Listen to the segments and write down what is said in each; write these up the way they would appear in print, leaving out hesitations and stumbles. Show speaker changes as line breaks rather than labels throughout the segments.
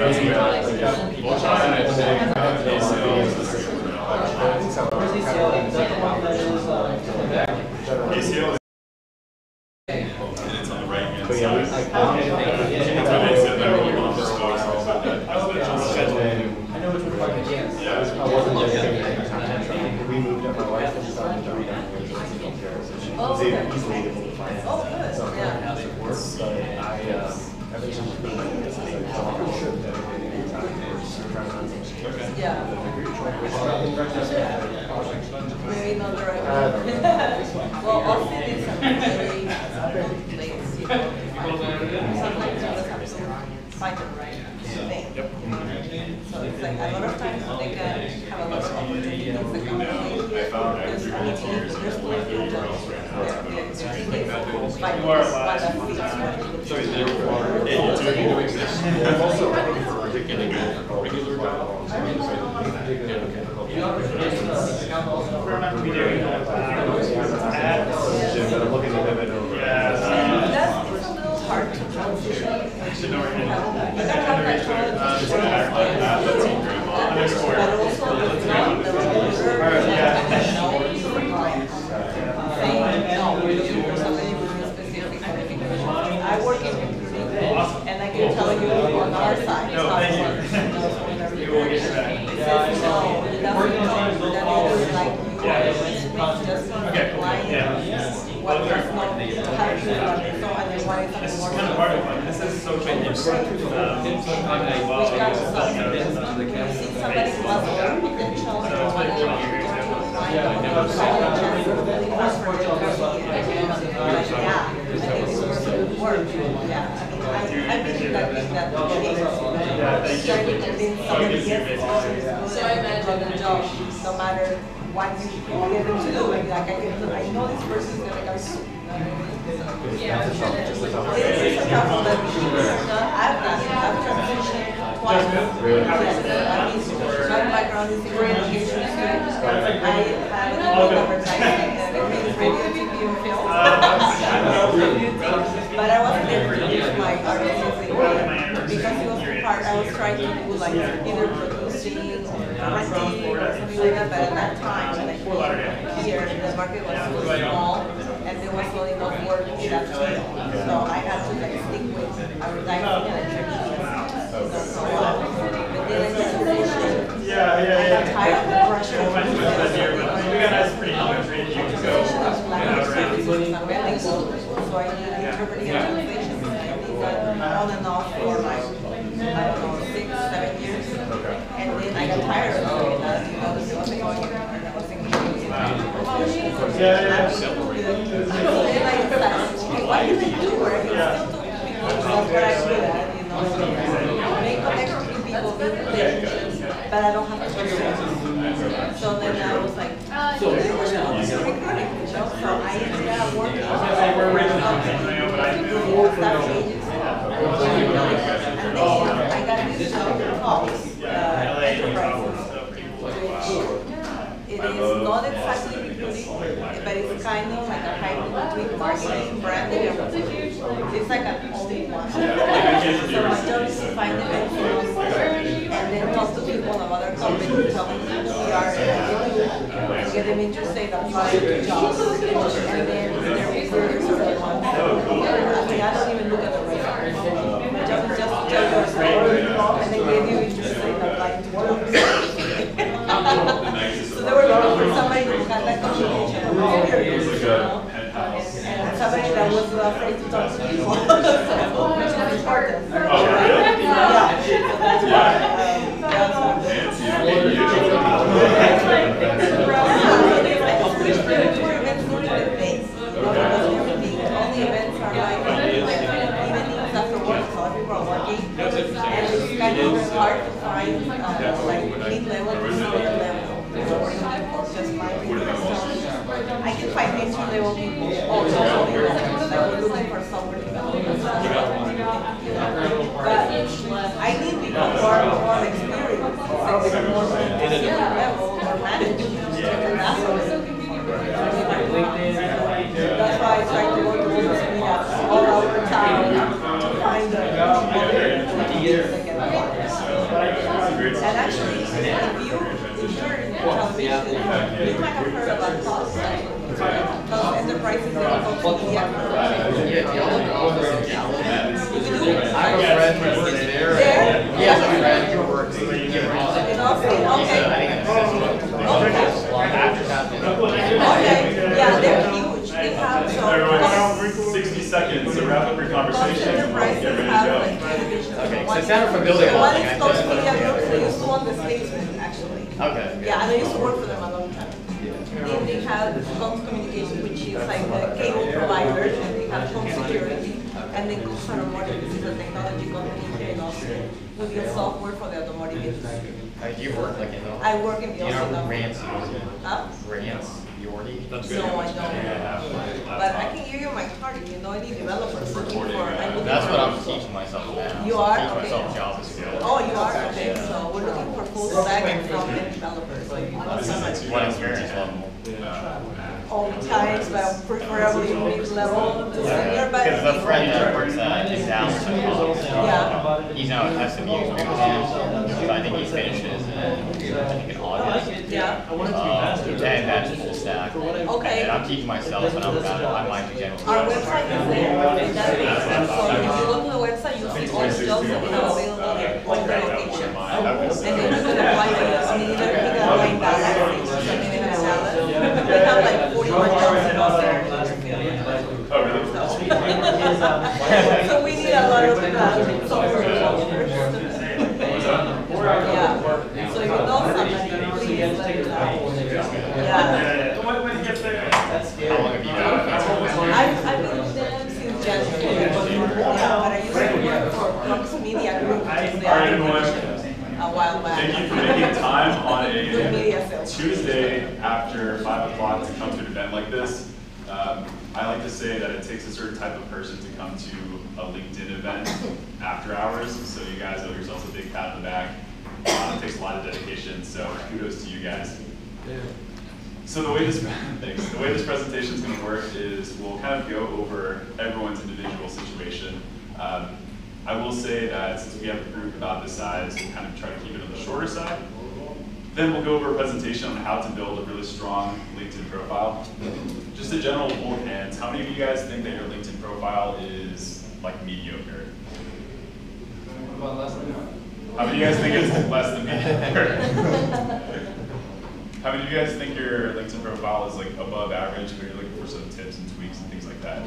ACL. And it's on the right hand side.
I know which one it is. I wasn't dedicated to time. We moved up my wife and started to read on here. So easily able to find it.
Oh, good.
So
Yeah.
how it works. But I ever since being like this, I was like, oh, sure, dedicated time for trying to understand.
Yeah. Maybe not the right one. Well, Austin is a really place, you know. Sometimes you just have to find the right thing. So it's like a lot of times they can have a lot of opportunities that come in here. Because I mean, there's plenty of jobs. There's things like one that fits.
So therefore,
I'm also looking for regular jobs. I'm looking to pivot over.
That's it's a little hard to transition. You don't have that college but also it's not the recruiter that knows saying no, we're looking for somebody with a specific qualification. I work in recruiting and I can tell you on our side it's not it says no, it doesn't know that it is like you are just applying what does not have to do so and then why is it more
kind of part of it. This is social
somebody who has a lot of potential and wanted to find a college and really ask for their career. Yeah, I think this person would work. Yeah, I believe that trying to convince somebody else so I imagine the job, no matter what you get them to do. Like I know this person is going to go. Yeah, it's a tough but I've transitioned twice. Yes, my background is in education. I had advertising and radio, TV, and film. But I wasn't able to use my artistic because it was part. I was trying to do like either producing, renting, or something like that. But at that time, when I came here, the market was so small. And there was not enough work in that field. So I had to like stick with advertising and attraction. But then I transitioned. I got tired of the pressure of
we got us pretty much ready to go.
So I did interpreting and translation. I did that on and off for like, I don't know, 6, 7 years. And then I got tired of doing that because it wasn't going and I wasn't getting it. And then I decided, okay, what can I do where I can still talk to people? That's what I'm good at, you know. Make connections with people, build relationships, but I don't have to do that. So then I was like, so they were recruiting, you know. So I ended up working for a staff agency. And then I got this job called Enterprises, which it is not exactly recruiting, but it's kind of like a hybrid between marketing, branding, and recruiting. It's like an all-in-one. So my job is to find the best and then talk to people of other companies, tell them who we are and get them interested in applying to jobs. And then their recruiters are the ones I don't even look at the resume. My job is just to tell your story and then get you interested in applying to jobs. So they were looking for somebody who had that combination of experience, you know, and somebody that was afraid to talk to people, which is important. Yeah, so that's why. All the events are like evenings after work, so people are working, and it's kind of hard to find like mid-level to senior level. Just my I can find entry-level people also, like we're looking for software developers. But I need people who are more experienced, like more senior level or management, and that's why I try to go to these meetups all over town to find the volunteers that get Actually, if you're in television, you might have heard about cost. Because enterprises are also media.
I have a friend who works there. He has a friend who works there.
Okay, yeah, they're huge. They have
Everyone, 60 seconds to wrap up your conversation.
enterprises
Get ready to
have
go.
like television.
Okay, so it sounded familiar.
One is called Media Group. They used to own the Statesman, actually.
Okay.
Yeah, and I used to work for them a long time. Then they have Comm Communication, which is like the cable providers, and they have Home Security, and then Cox Automotive, this is a technology company here in Austin, who builds software for the automotive industry.
Do you work like in the?
I work in the
You know
Austin office.
Rance Yorty?
Huh?
Rance Yorty?
No, I don't. But I can give you my card if you know any developers looking for.
That's what I'm teaching myself now.
You are?
Teaching
Okay.
myself JavaScript.
Oh, you are? Okay, so we're looking for full stack and front-end developers.
What experience level?
All the times, but preferably mid-level to senior, but.
Because the friend that works at Dallas,
Yeah.
he's now at SMU exam, so I think he finishes in in August.
Yeah.
And that's full stack.
Okay.
And I'm teaching myself, and I might do general.
Our website is there, database. So if you go to the website, you'll see all the jobs that we have available at all the locations. And then you can apply to us. I mean, either you can apply in Dallas, or something in Dallas. We have like 41 jobs in Austin.
Oh, really?
So we need a lot of software developers. Yeah. So if you know somebody, please let me know. Yeah.
How long have you been?
I've been with them since January. Yeah, but I used to work for Cox Media Group, which is the
All right, everyone.
application a while back.
Thank you for making time on
Good
a
media sales.
Tuesday after 5 o'clock to come to an event like this. I like to say that it takes a certain type of person to come to a LinkedIn event after hours, so you guys owe yourselves a big pat on the back. It takes a lot of dedication, so kudos to you guys. So the way this presentation is going to work is we'll kind of go over everyone's individual situation. I will say that since we have a group about this size, we'll kind of try to keep it on the shorter side. Then we'll go over a presentation on how to build a really strong LinkedIn profile. Just a general hold of hands. How many of you guys think that your LinkedIn profile is like mediocre?
About less than
How many of you guys think it's less than mediocre? How many of you guys think your LinkedIn profile is like above average, but you're looking for some tips and tweaks and things like that?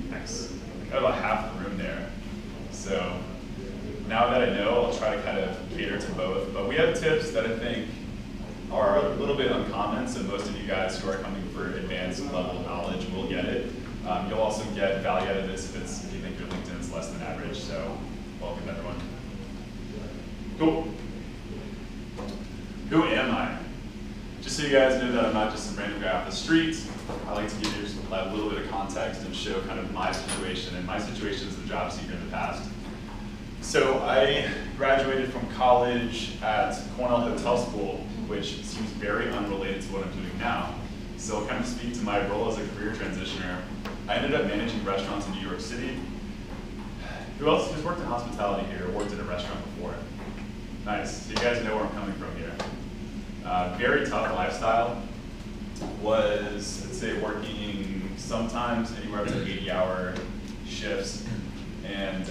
Nice. Got about half the room there. So now that I know, I'll try to kind of cater to both. But we have tips that I think are a little bit uncommon, so most of you guys who are coming for advanced level knowledge will get it. You'll also get value out of this if you think your LinkedIn is less than average, so welcome everyone. Cool. Who am I? Just so you guys know that I'm not just some random guy off the street, I like to give you a little bit of context and show kind of my situation, and my situation as a job seeker in the past. So I graduated from college at Cornell Hotel School, which seems very unrelated to what I'm doing now. So I'll kind of speak to my role as a career transitioner. I ended up managing restaurants in New York City. Who else has worked in hospitality here or worked in a restaurant before? Nice, so you guys know where I'm coming from here. Very tough lifestyle. Was, let's say, working sometimes anywhere up to 80-hour shifts. And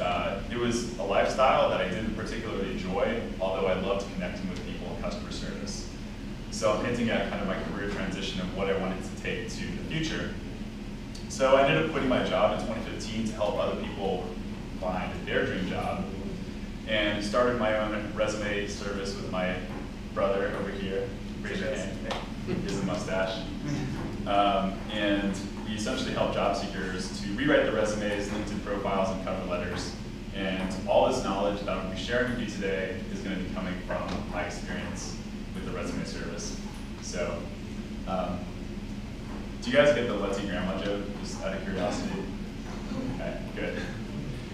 it was a lifestyle that I didn't particularly enjoy, although I loved connecting with people in customer service. So I'm hinting at kind of my career transition of what I wanted to take to the future. So I ended up quitting my job in 2015 to help other people find their dream job, and started my own resume service with my brother over here. Raise your hand. He has a mustache. And we essentially help job seekers to rewrite their resumes, LinkedIn profiles, and cover letters. And all this knowledge that I'm going to be sharing with you today is going to be coming from my experience with the resume service. So, do you guys get the Let's Eat Grandma joke, just out of curiosity? Okay, good.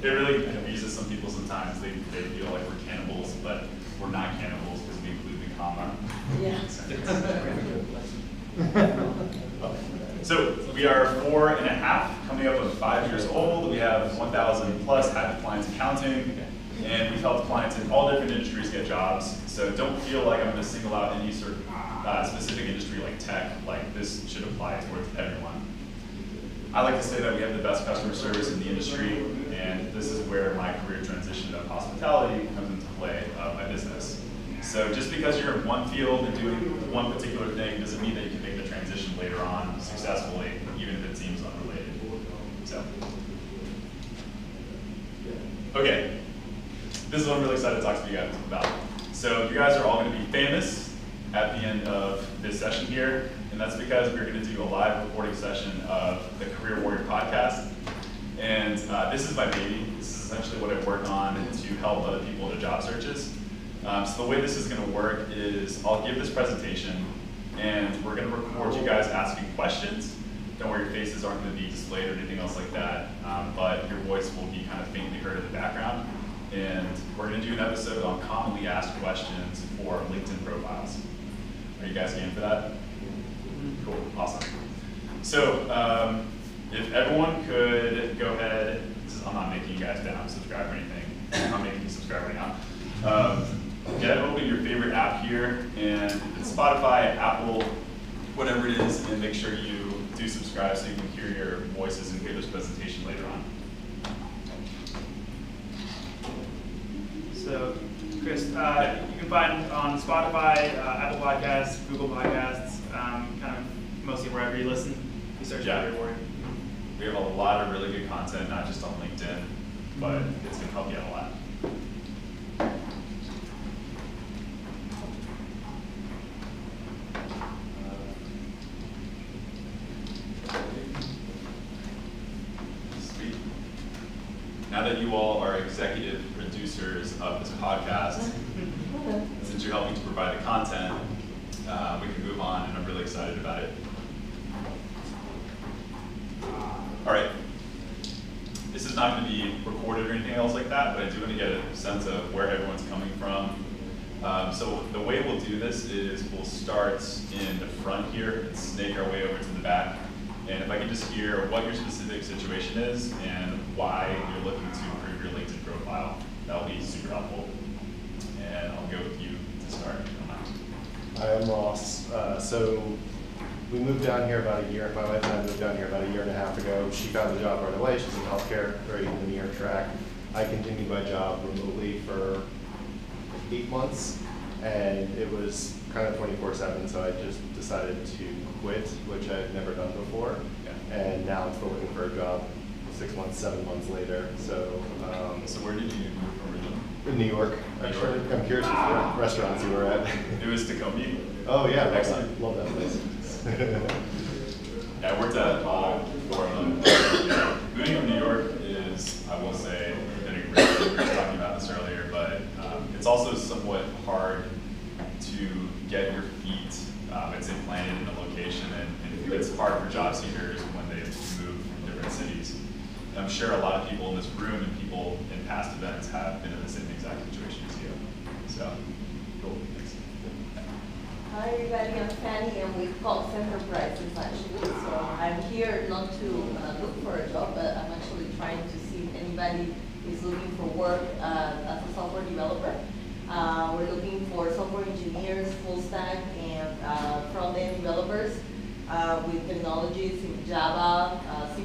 It really amuses some people sometimes. They feel like we're cannibals, but we're not cannibals because we include the comma.
Yeah.
So we are 4.5, coming up on 5 years old. We have 1,000 plus happy clients and counting. And we've helped clients in all different industries get jobs. So don't feel like I'm going to single out any sort of specific industry like tech, like this should apply towards everyone. I like to say that we have the best customer service in the industry, and this is where my career transition of hospitality comes into play of my business. So just because you're in one field and doing one particular thing doesn't mean that you can make the transition later on successfully, even if it seems unrelated. So, okay, this is what I'm really excited to talk to you guys about. So you guys are all going to be famous at the end of this session here, and that's because we're going to do a live recording session of the Career Warrior podcast. And this is my baby. This is essentially what I work on to help other people in their job searches. So the way this is going to work is I'll give this presentation, and we're going to record you guys asking questions. Don't worry, your faces aren't going to be displayed or anything else like that, but your voice will be kind of faintly heard in the background. And we're going to do an episode on commonly asked questions for LinkedIn profiles. Are you guys game for that? Cool, awesome. So if everyone could go ahead, I'm not making you guys down subscribe or anything. I'm not making you subscribe right now. Get open your favorite app here, and it's Spotify, Apple, whatever it is, and make sure you do subscribe so you can hear your voices and hear this presentation later on.
So, Chris, you can find on Spotify, Apple Podcasts, Google Podcasts, kind of mostly wherever you listen. You search Career Warrior.
We have a lot of really good content, not just on LinkedIn, but it's going to help you out a lot. Now that you all are executive producers of this podcast, since you're helping to provide the content, we can move on, and I'm really excited about it. All right. This is not going to be recorded or anything else like that, but I do want to get a sense of where everyone's coming from. So the way we'll do this is we'll start in the front here and snake our way over to the back. And if I can just hear what your specific situation is and why you're looking to improve your LinkedIn profile, that'll be super helpful. And I'll go with you to start.
Hi, I'm Ross. So we moved down here about a year. My wife and I moved down here about a year and a half ago. She found a job right away. She's in healthcare, very linear track. I continued my job remotely for 8 months, and it was kind of 24/7. So I just decided to quit, which I'd never done before. Yeah. And now I'm still looking for a job 6 months, 7 months later. So,
so where did you move from originally?
In New York, actually. I'm curious what restaurants you were at.
It was Tacoma.
Oh yeah,
excellent.
Love that place.
Yeah, I worked at all 4 of them. Moving from New York is, I will say, been a great thing. We were talking about this earlier, but it's also somewhat hard to get your feet, I'd say, planted in a location, and it's hard for job seekers when they move from different cities. And I'm sure a lot of people in this room and people in past events have been in the same exact situation as you. So, cool, thanks.
Hi everybody, I'm Fanny, and we call Enterprises actually. So I'm here not to look for a job, but I'm actually trying to see if anybody is looking for work as a software developer. We're looking for software engineers, full stack, and front-end developers with technologies in Java, C++,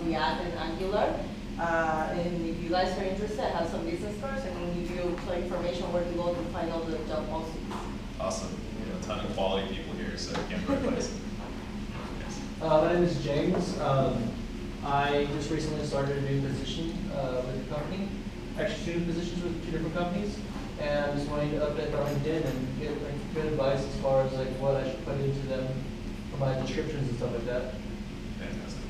React, and Angular. And if you guys are interested, I have some business cards and can give you some information where to go to find all the job postings.
Awesome. We have a ton of quality people here, so you can't go to place. Yes.
My name is James. I just recently started a new position with the company. Actually, 2 new positions with 2 different companies. And I'm just wanting to update my LinkedIn and get like good advice as far as like what I should put into them for my descriptions and stuff like that.
Fantastic.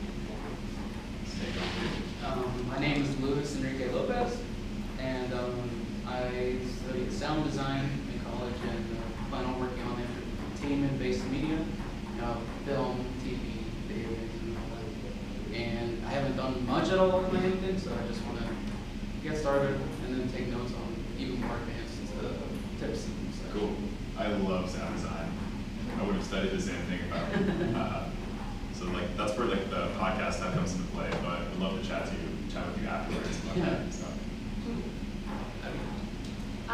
My name is Luis Enrique Lopez, and I studied sound design in college and plan on working on entertainment-based media, film, TV, video games, and all that. And I haven't done much at all with my LinkedIn, so I just want to get started and then take notes on even more advanced tips and stuff.
Cool. I love sound design. I would have studied the same thing about it. So like that's where like the podcast stuff comes into play, but I'd love to chat with you afterwards about that. So.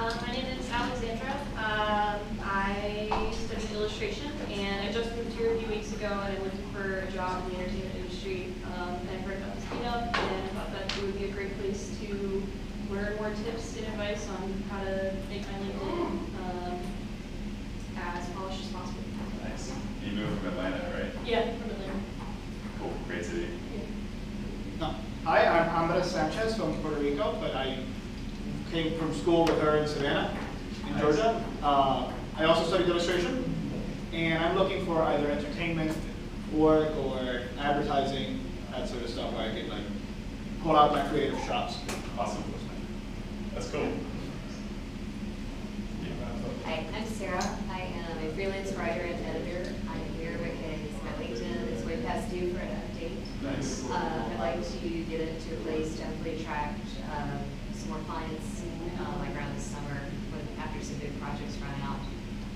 My name is Alexandra. I studied illustration, and I just moved here a few weeks ago, and I'm looking for a job in the entertainment industry. And I heard about this meetup, and I thought that it would be a great place to learn more tips and advice on how to make my LinkedIn as polished as possible.
Nice. You moved from Atlanta, right?
Yeah, from Atlanta.
Cool. Great city.
No. Hi, I'm Andres Sanchez from Puerto Rico, but I came from school with her in Savannah, in Georgia. I also studied illustration, and I'm looking for either entertainment work or advertising, that sort of stuff, where I can like pull out my creative shots.
Awesome. That's cool.
Hi, I'm Sarah. I am a freelance writer and editor. I'm here because my LinkedIn is way past due for an update.
Nice.
I'd like to get it to a place to hopefully attract some more clients like around this summer after some big projects run out.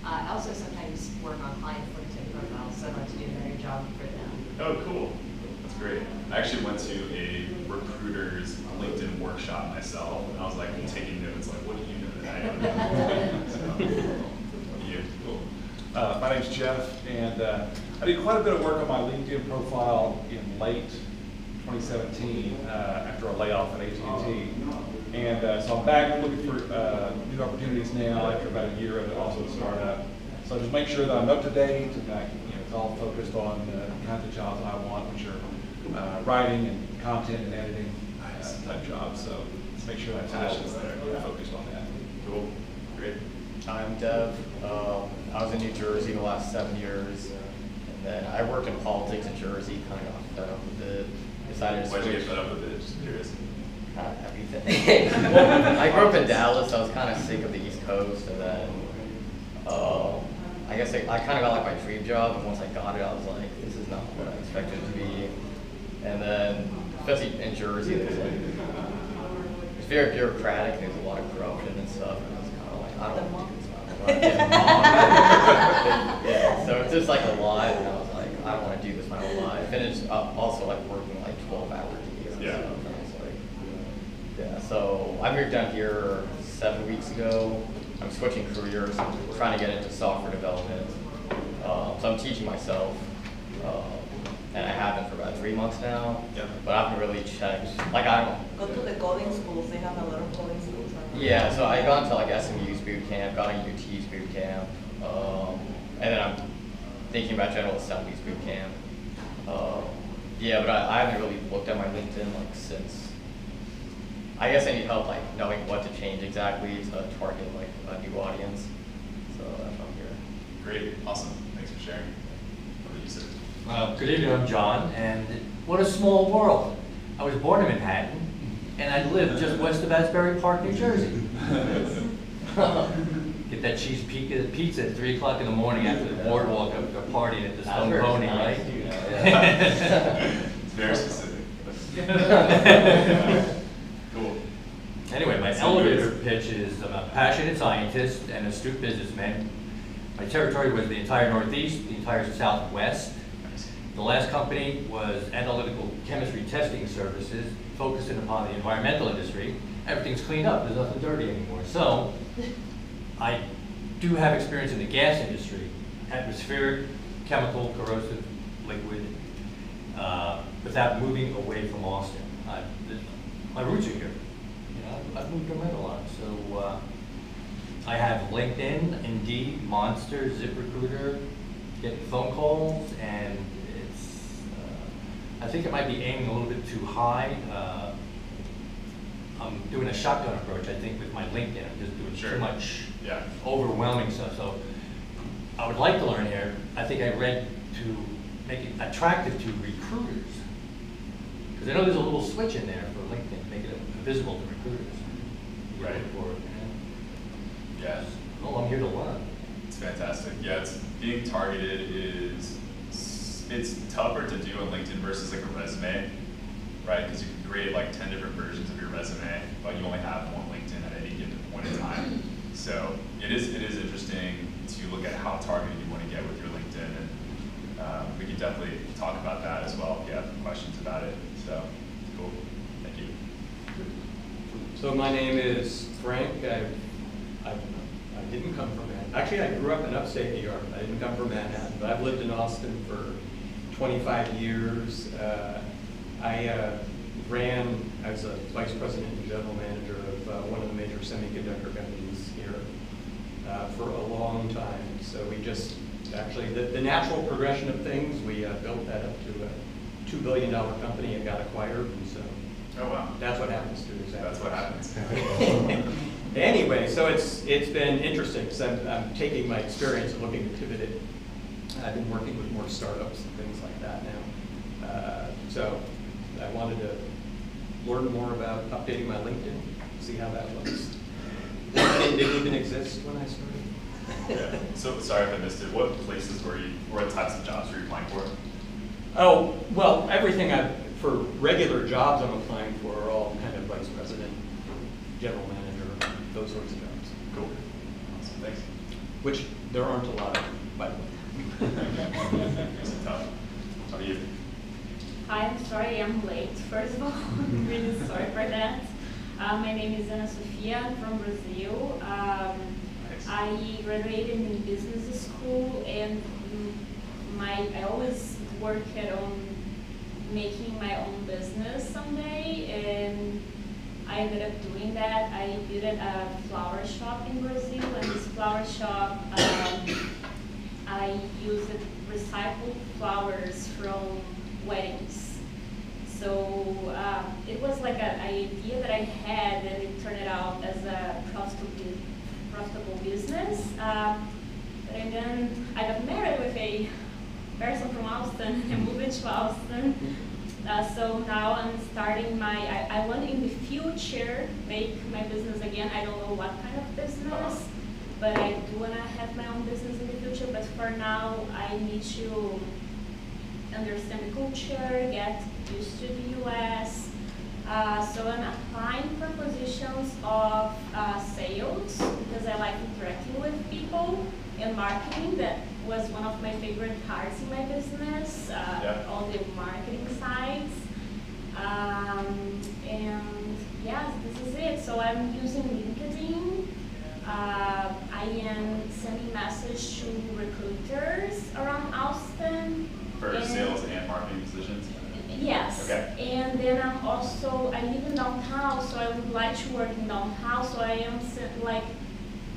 I also sometimes work on clients' LinkedIn profiles, so I'd like to do a better job for them.
Oh, cool. That's great. I actually went to a recruiter's LinkedIn workshop myself, and I was like taking notes, like, what do you know that I don't know? So, yeah, cool.
My name's Jeff, and I did quite a bit of work on my LinkedIn profile in late 2017 after a layoff at AT&T. And so I'm back looking for new opportunities now after about a year of it, also a startup. So just make sure that I'm up to date and that it's all focused on the kinds of jobs I want, which are writing and content and editing type jobs. So let's make sure that passion's there. I'm focused on that.
Cool. Great.
I'm Dev. I was in New Jersey the last 7 years, and then I worked in politics in Jersey, kind of got fed up with it. Decided to
Why'd you
switch.
get fed up with it? Just curious.
Everything. Well, I grew up in Dallas, so I was kind of sick of the East Coast, and then I guess I kind of got like my dream job, and once I got it, I was like, this is not what I expected it to be. And then, especially in Jersey, there's like, it's very bureaucratic, and there's a lot of corruption and stuff, and I was kind of like, I don't want to do this. Yeah, so it's just like a lot, and I was like, I don't want to do this my whole life. And it's also like working like 12-hour days and
Yeah.
stuff. And I was like, yeah, so I moved down here 7 weeks ago. I'm switching careers. I'm trying to get into software development. So I'm teaching myself, and I have been for about 3 months now.
Yeah.
But I haven't really checked. Like I don't.
Go to the coding schools. They have a lot of coding schools.
Yeah, so I got into like SMU's boot camp, got into UT's boot camp, and then I'm thinking about General Assembly's boot camp. Yeah, but I haven't really looked at my LinkedIn like since. I guess I need help like knowing what to change exactly to target like a new audience. So that's why I'm here.
Great. Awesome. Thanks for sharing. What about you, sir?
Good evening, I'm John, and what a small world. I was born in Manhattan, and I live just west of Asbury Park, New Jersey. Get that cheese pizza at 3 o'clock in the morning after the boardwalk up to partying at the Stone Pony, right?
It's very specific. Cool.
Anyway, my elevator pitch is I'm a passionate scientist and astute businessman. My territory was the entire Northeast, the entire Southwest. The last company was Analytical Chemistry Testing Services, focusing upon the environmental industry. Everything's cleaned up, there's nothing dirty anymore. So, I do have experience in the gas industry, atmospheric, chemical, corrosive, liquid, without moving away from Austin. My roots are here. You know, I've moved around a lot. So, I have LinkedIn, Indeed, Monster, ZipRecruiter, get phone calls, and I think it might be aiming a little bit too high. I'm doing a shotgun approach, I think, with my LinkedIn. I'm just doing too much overwhelming stuff. So I would like to learn here. I think I read to make it attractive to recruiters. Because I know there's a little switch in there for LinkedIn to make it visible to recruiters.
Right. Yeah.
Oh, I'm here to learn.
It's fantastic. Yeah, being targeted is, it's tougher to do on LinkedIn versus like a resume, right? Because you can create like 10 different versions of your resume, but you only have one LinkedIn at any given point in time. So it is interesting to look at how targeted you want to get with your LinkedIn, and we can definitely talk about that as well if you have questions about it. So cool. Thank you.
So my name is Frank. I didn't come from Manhattan. Actually, I grew up in upstate New York. I didn't come from Manhattan, but I've lived in Austin for 25 years. I was a vice president and general manager of one of the major semiconductor companies here for a long time. So we just, actually, the natural progression of things, we built that up to a $2 billion company and got acquired, and so
Oh, wow.
that's what happens to us.
That's what happens.
Anyway, so it's been interesting, because I'm taking my experience and looking to pivot it. I've been working with more startups and things like that now. So I wanted to learn more about updating my LinkedIn, see how that looks. It didn't even exist when I started.
Yeah. So sorry if I missed it. What places were you, or what types of jobs were you applying for?
Oh, well, everything for regular jobs I'm applying for are all kind of vice president, general manager, those sorts of jobs.
Cool. Awesome. Thanks.
Which there aren't a lot of, by the way.
It's tough. How are you?
Hi, I'm sorry I'm late, first of all. I'm really sorry for that. My name is Ana Sofia. I'm from Brazil. I graduated in business school, and I always worked on making my own business someday, and I ended up doing that. I built a flower shop in Brazil, and this flower shop, I used recycled flowers from weddings. So it was like an idea that I had, and it turned out as a profitable business. And then I got married with a person from Austin and moved to Austin. So now I'm starting I want in the future make my business again. I don't know what kind of business, but I do want to have my own business in the future. But for now, I need to understand the culture, get used to the US. So I'm applying for positions of sales because I like interacting with people, and marketing. That was one of my favorite parts in my business, all the marketing sides. And yeah, this is it. So I'm using LinkedIn. I am sending messages to recruiters around Austin.
For sales and marketing positions?
Yes.
Okay.
And then I live in downtown, so I would like to work in downtown. So I am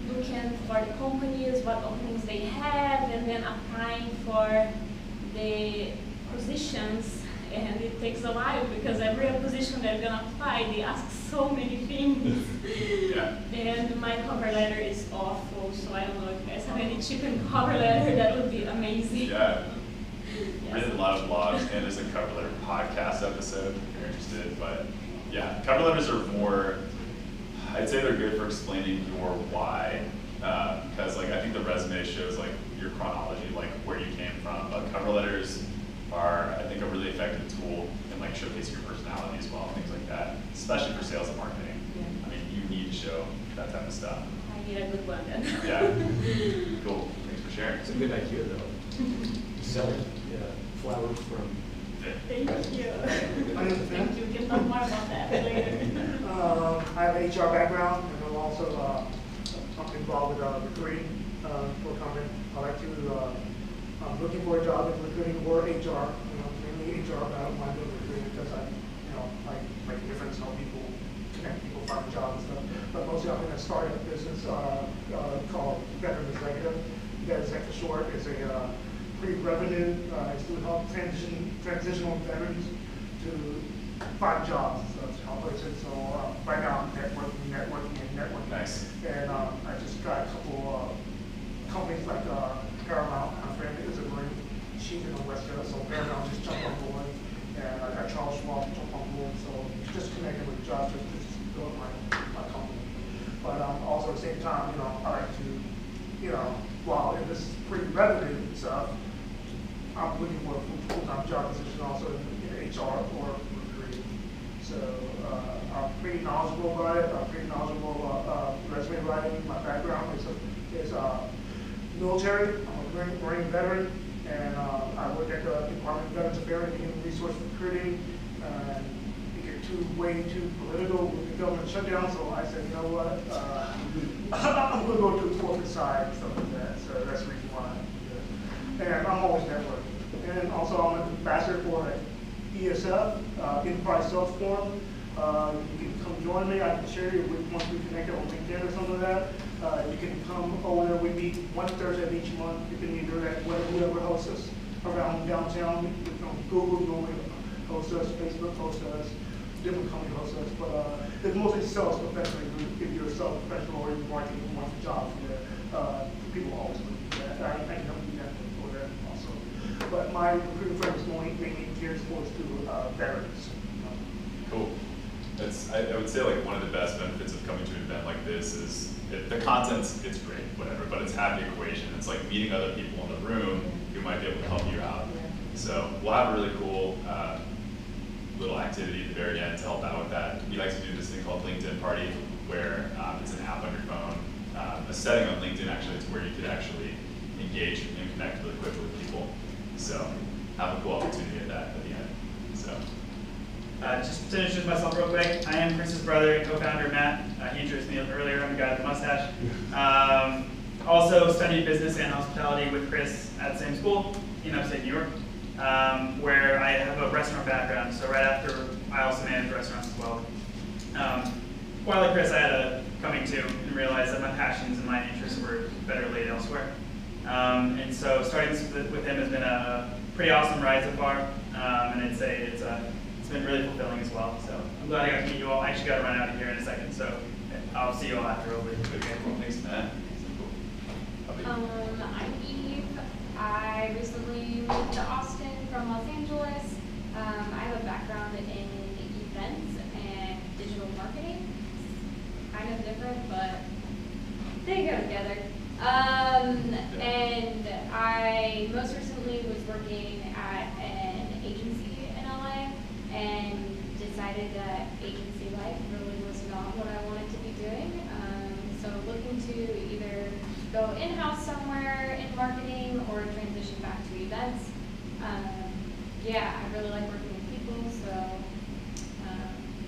looking for the companies, what openings they have, and then applying for the positions. And it takes a while because every position they're gonna apply, they ask so many things.
Yeah.
And my cover letter is awful, so I don't know if you guys have any chicken cover letter, that would be amazing.
Yeah. Written a lot of blogs, and there's a cover letter podcast episode if you're interested. But yeah, cover letters are more, I'd say they're good for explaining your why, because I think the resume shows your chronology, where you came from. But cover letters are, I think, a really effective tool in showcasing your personality as well, things like that, especially for sales and marketing.
Yeah.
I mean, you need to show that type of stuff.
I need a good one then.
Yeah. Cool. Thanks for sharing.
It's a good idea, though. Selling flowers from.
Thank you. Thank you. We can talk more about that later.
I have an HR background, and I'm also involved with recruiting for a company. I like to. I'm looking for a job in recruiting or HR. Mainly HR, but I don't mind doing recruiting because I make a difference, help people, connect people, find jobs and stuff. But mostly I'm in a startup business called BetterLinked. BetterLinked for short is a pre-revenue. It's to help transitional veterans to find jobs. So that's how it is. So right now I'm networking.
Nice.
And I just got a couple companies like Paramount. My friend is a Marine chief in the West Coast, so Paramount just jumped on board. And I got Charles Schwab to jump on board. So just connecting with jobs just to build my company. But also at the same time, I like to, while in this pre-revenue stuff, I'm looking for a full-time job position also in HR or recruiting. So I'm pretty knowledgeable about it. I'm pretty knowledgeable about resume writing. My background is military. I'm a Marine veteran, and I work at the Department of Veterans Affairs and Human Resource Recruiting. And it get way too political with the government shutdown, so I said, you know what, I'm go to the corporate side and stuff like that, so that's the reason why. And I'm always networking. And also I'm an ambassador for ESF, Enterprise Sales Forum. You can come join me. I can share you once we connect on LinkedIn or something like that. You can come over there. We meet one Thursday of each month. You can either at whoever hosts us around downtown. Google normally hosts us, Facebook hosts us, different companies host us. But it's mostly sales professional. If you're a sales professional or you're marketing and want jobs from there, people always look at that. I can help you that over there also. But my recruiting firm is mainly geared towards to veterans.
Cool. I would say like one of the best benefits of coming to an event like this is the content's it's great, whatever, but it's happy equation. It's like meeting other people in the room who might be able to help you out. So we'll have a really cool little activity at the very end to help out with that. We like to do this thing called LinkedIn Party, where it's an app on your phone, a setting on LinkedIn actually, to where you could actually engage and connect really quickly with people. So have a cool opportunity at that at the end. So.
Just to introduce myself real quick, I am Chris's brother and co-founder, Matt. He introduced me earlier, I'm the guy with the mustache. Also studied business and hospitality with Chris at the same school in upstate New York, where I have a restaurant background. So right after, I also manage restaurants as well. While like Chris, I had a coming to and realized that my passions and my interests were better laid elsewhere. And so starting this with him has been a pretty awesome ride so far, and it's been really fulfilling as well. So I'm glad I got to meet you all. I actually got to run out of here in a second, so I'll see you all after over.
Okay, cool. Thanks, Matt.
I'm Eve. I recently moved to Austin from Los Angeles. I have a background in events and digital marketing. Kind of different, but they go together. And I most recently was working at an agency in LA and decided that agency life really was not what I wanted to be doing. So looking to either go in-house somewhere in marketing or transition back to events. Yeah, I really like working with people, so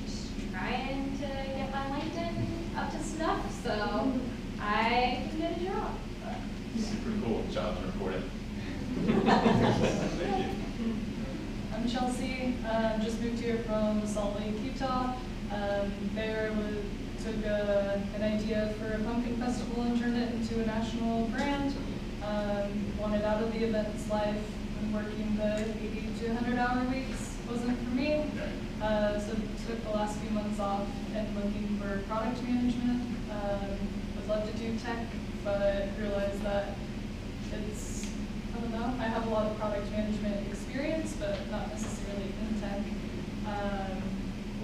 just trying to get my LinkedIn up to snuff, so I can get a job.
Super cool. Jobs are important. Thank you.
I'm Chelsea. Just moved here from Salt Lake, Utah. There took an idea for a pumpkin festival and turned it into a national brand. Wanted out of the events life and working the 80 to 100-hour weeks wasn't for me. So took the last few months off and looking for product management. Would love to do tech, but realized that it's, I don't know, I have a lot of product management experience, but not necessarily in tech,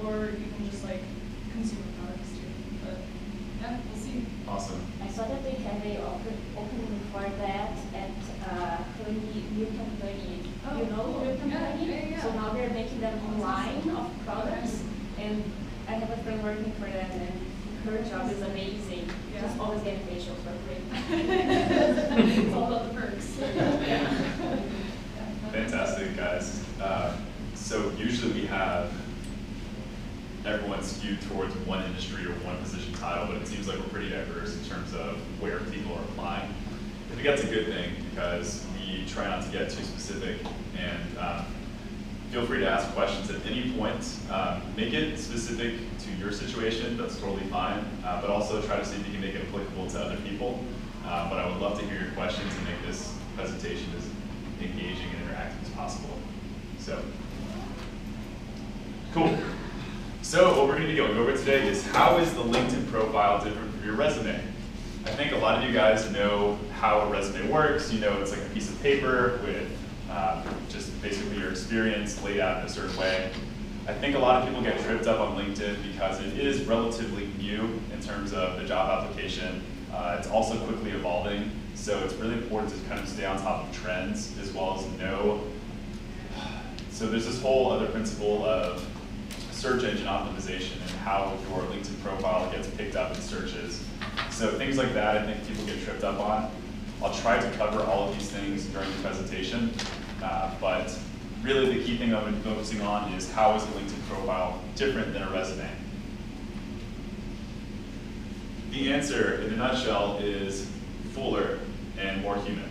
or even just like consumer products too. But yeah, we'll see.
Awesome.
I saw that they have a opening for that at Newton Company.
Oh,
you know Newton Company?
Yeah, yeah.
So now they're making them online of products, and I have a friend working for them, and her job is amazing.
Yeah.
Just always getting facials for free.
It's all about the perks.
Fantastic, guys. So usually we have everyone skewed towards one industry or one position title, but it seems like we're pretty diverse in terms of where people are applying. I think that's a good thing because we try not to get too specific, and feel free to ask questions at any point. Make it specific to your situation, that's totally fine, but also try to see if you can make it applicable to other people. But I would love to hear your questions and make this presentation as engaging and interactive as possible. So, cool. So what we're going to be going over today is how is the LinkedIn profile different from your resume? I think a lot of you guys know how a resume works. You know it's like a piece of paper with just basically your experience laid out in a certain way. I think a lot of people get tripped up on LinkedIn because it is relatively new in terms of the job application. It's also quickly evolving, so it's really important to kind of stay on top of trends as well as know. So there's this whole other principle of search engine optimization and how your LinkedIn profile gets picked up in searches. So things like that I think people get tripped up on. I'll try to cover all of these things during the presentation, but really the key thing I'm going to be focusing on is how is a LinkedIn profile different than a resume. The answer, in a nutshell, is fuller and more human.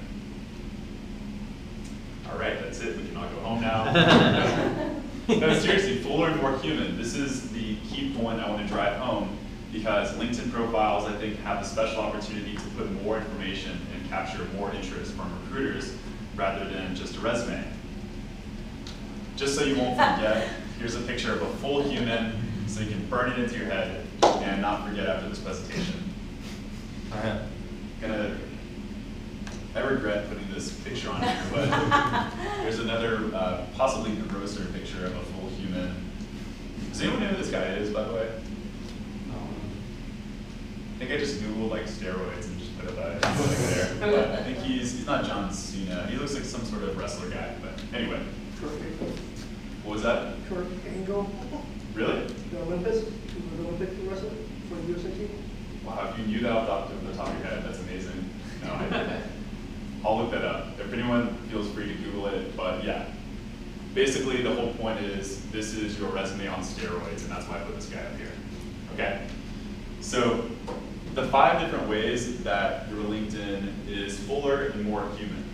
All right, that's it. We can all go home now. No, seriously, fuller and more human. This is the key point I want to drive home, because LinkedIn profiles, I think, have a special opportunity to put more information and capture more interest from recruiters rather than just a resume. Just so you won't forget, here's a picture of a full human so you can burn it into your head and not forget after this presentation. I regret putting this picture on here, but there's another, possibly grosser picture of a full human. Does anyone know who this guy is, by the way? I think I just Googled like steroids and just put it like there. But I think he's not John Cena. He looks like some sort of wrestler guy. But anyway. What was that?
Kurt Angle.
Really?
The Olympic wrestler for the USA team.
Wow, if you knew that off the top of your head, that's amazing. No, I didn't. I'll look that up. If anyone feels free to Google it, but yeah. Basically, the whole point is this is your resume on steroids, and that's why I put this guy up here. Okay? So, the 5 different ways that your LinkedIn is fuller and more human.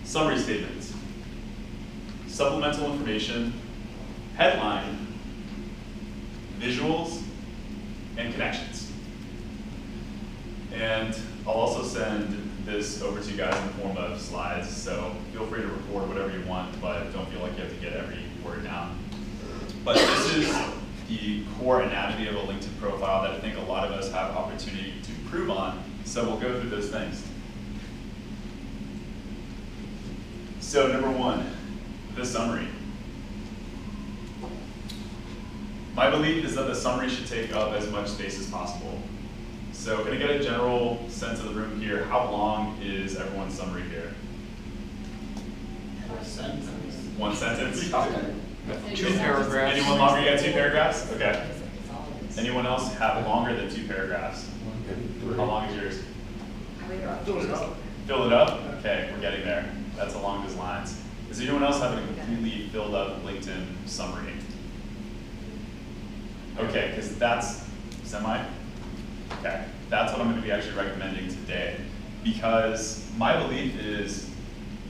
Summary statements. Supplemental information, headline, visuals, and connections. And I'll also send this over to you guys in the form of slides, so feel free to record whatever you want, but don't feel like you have to get every word down. But this is the core anatomy of a LinkedIn profile that I think a lot of us have opportunity to improve on, so we'll go through those things. So number 1, the summary. My belief is that the summary should take up as much space as possible. So can I get a general sense of the room here? How long is everyone's summary here?
1 sentence.
1 sentence?
2 paragraphs.
Anyone longer? You got 2 paragraphs? Okay. Anyone else have longer than 2 paragraphs? How long is yours?
Fill it up.
Fill it up? Okay, we're getting there. That's along those lines. Does anyone else have a completely filled up LinkedIn summary? Okay, because that's semi? Okay, that's what I'm going to be actually recommending today. Because my belief is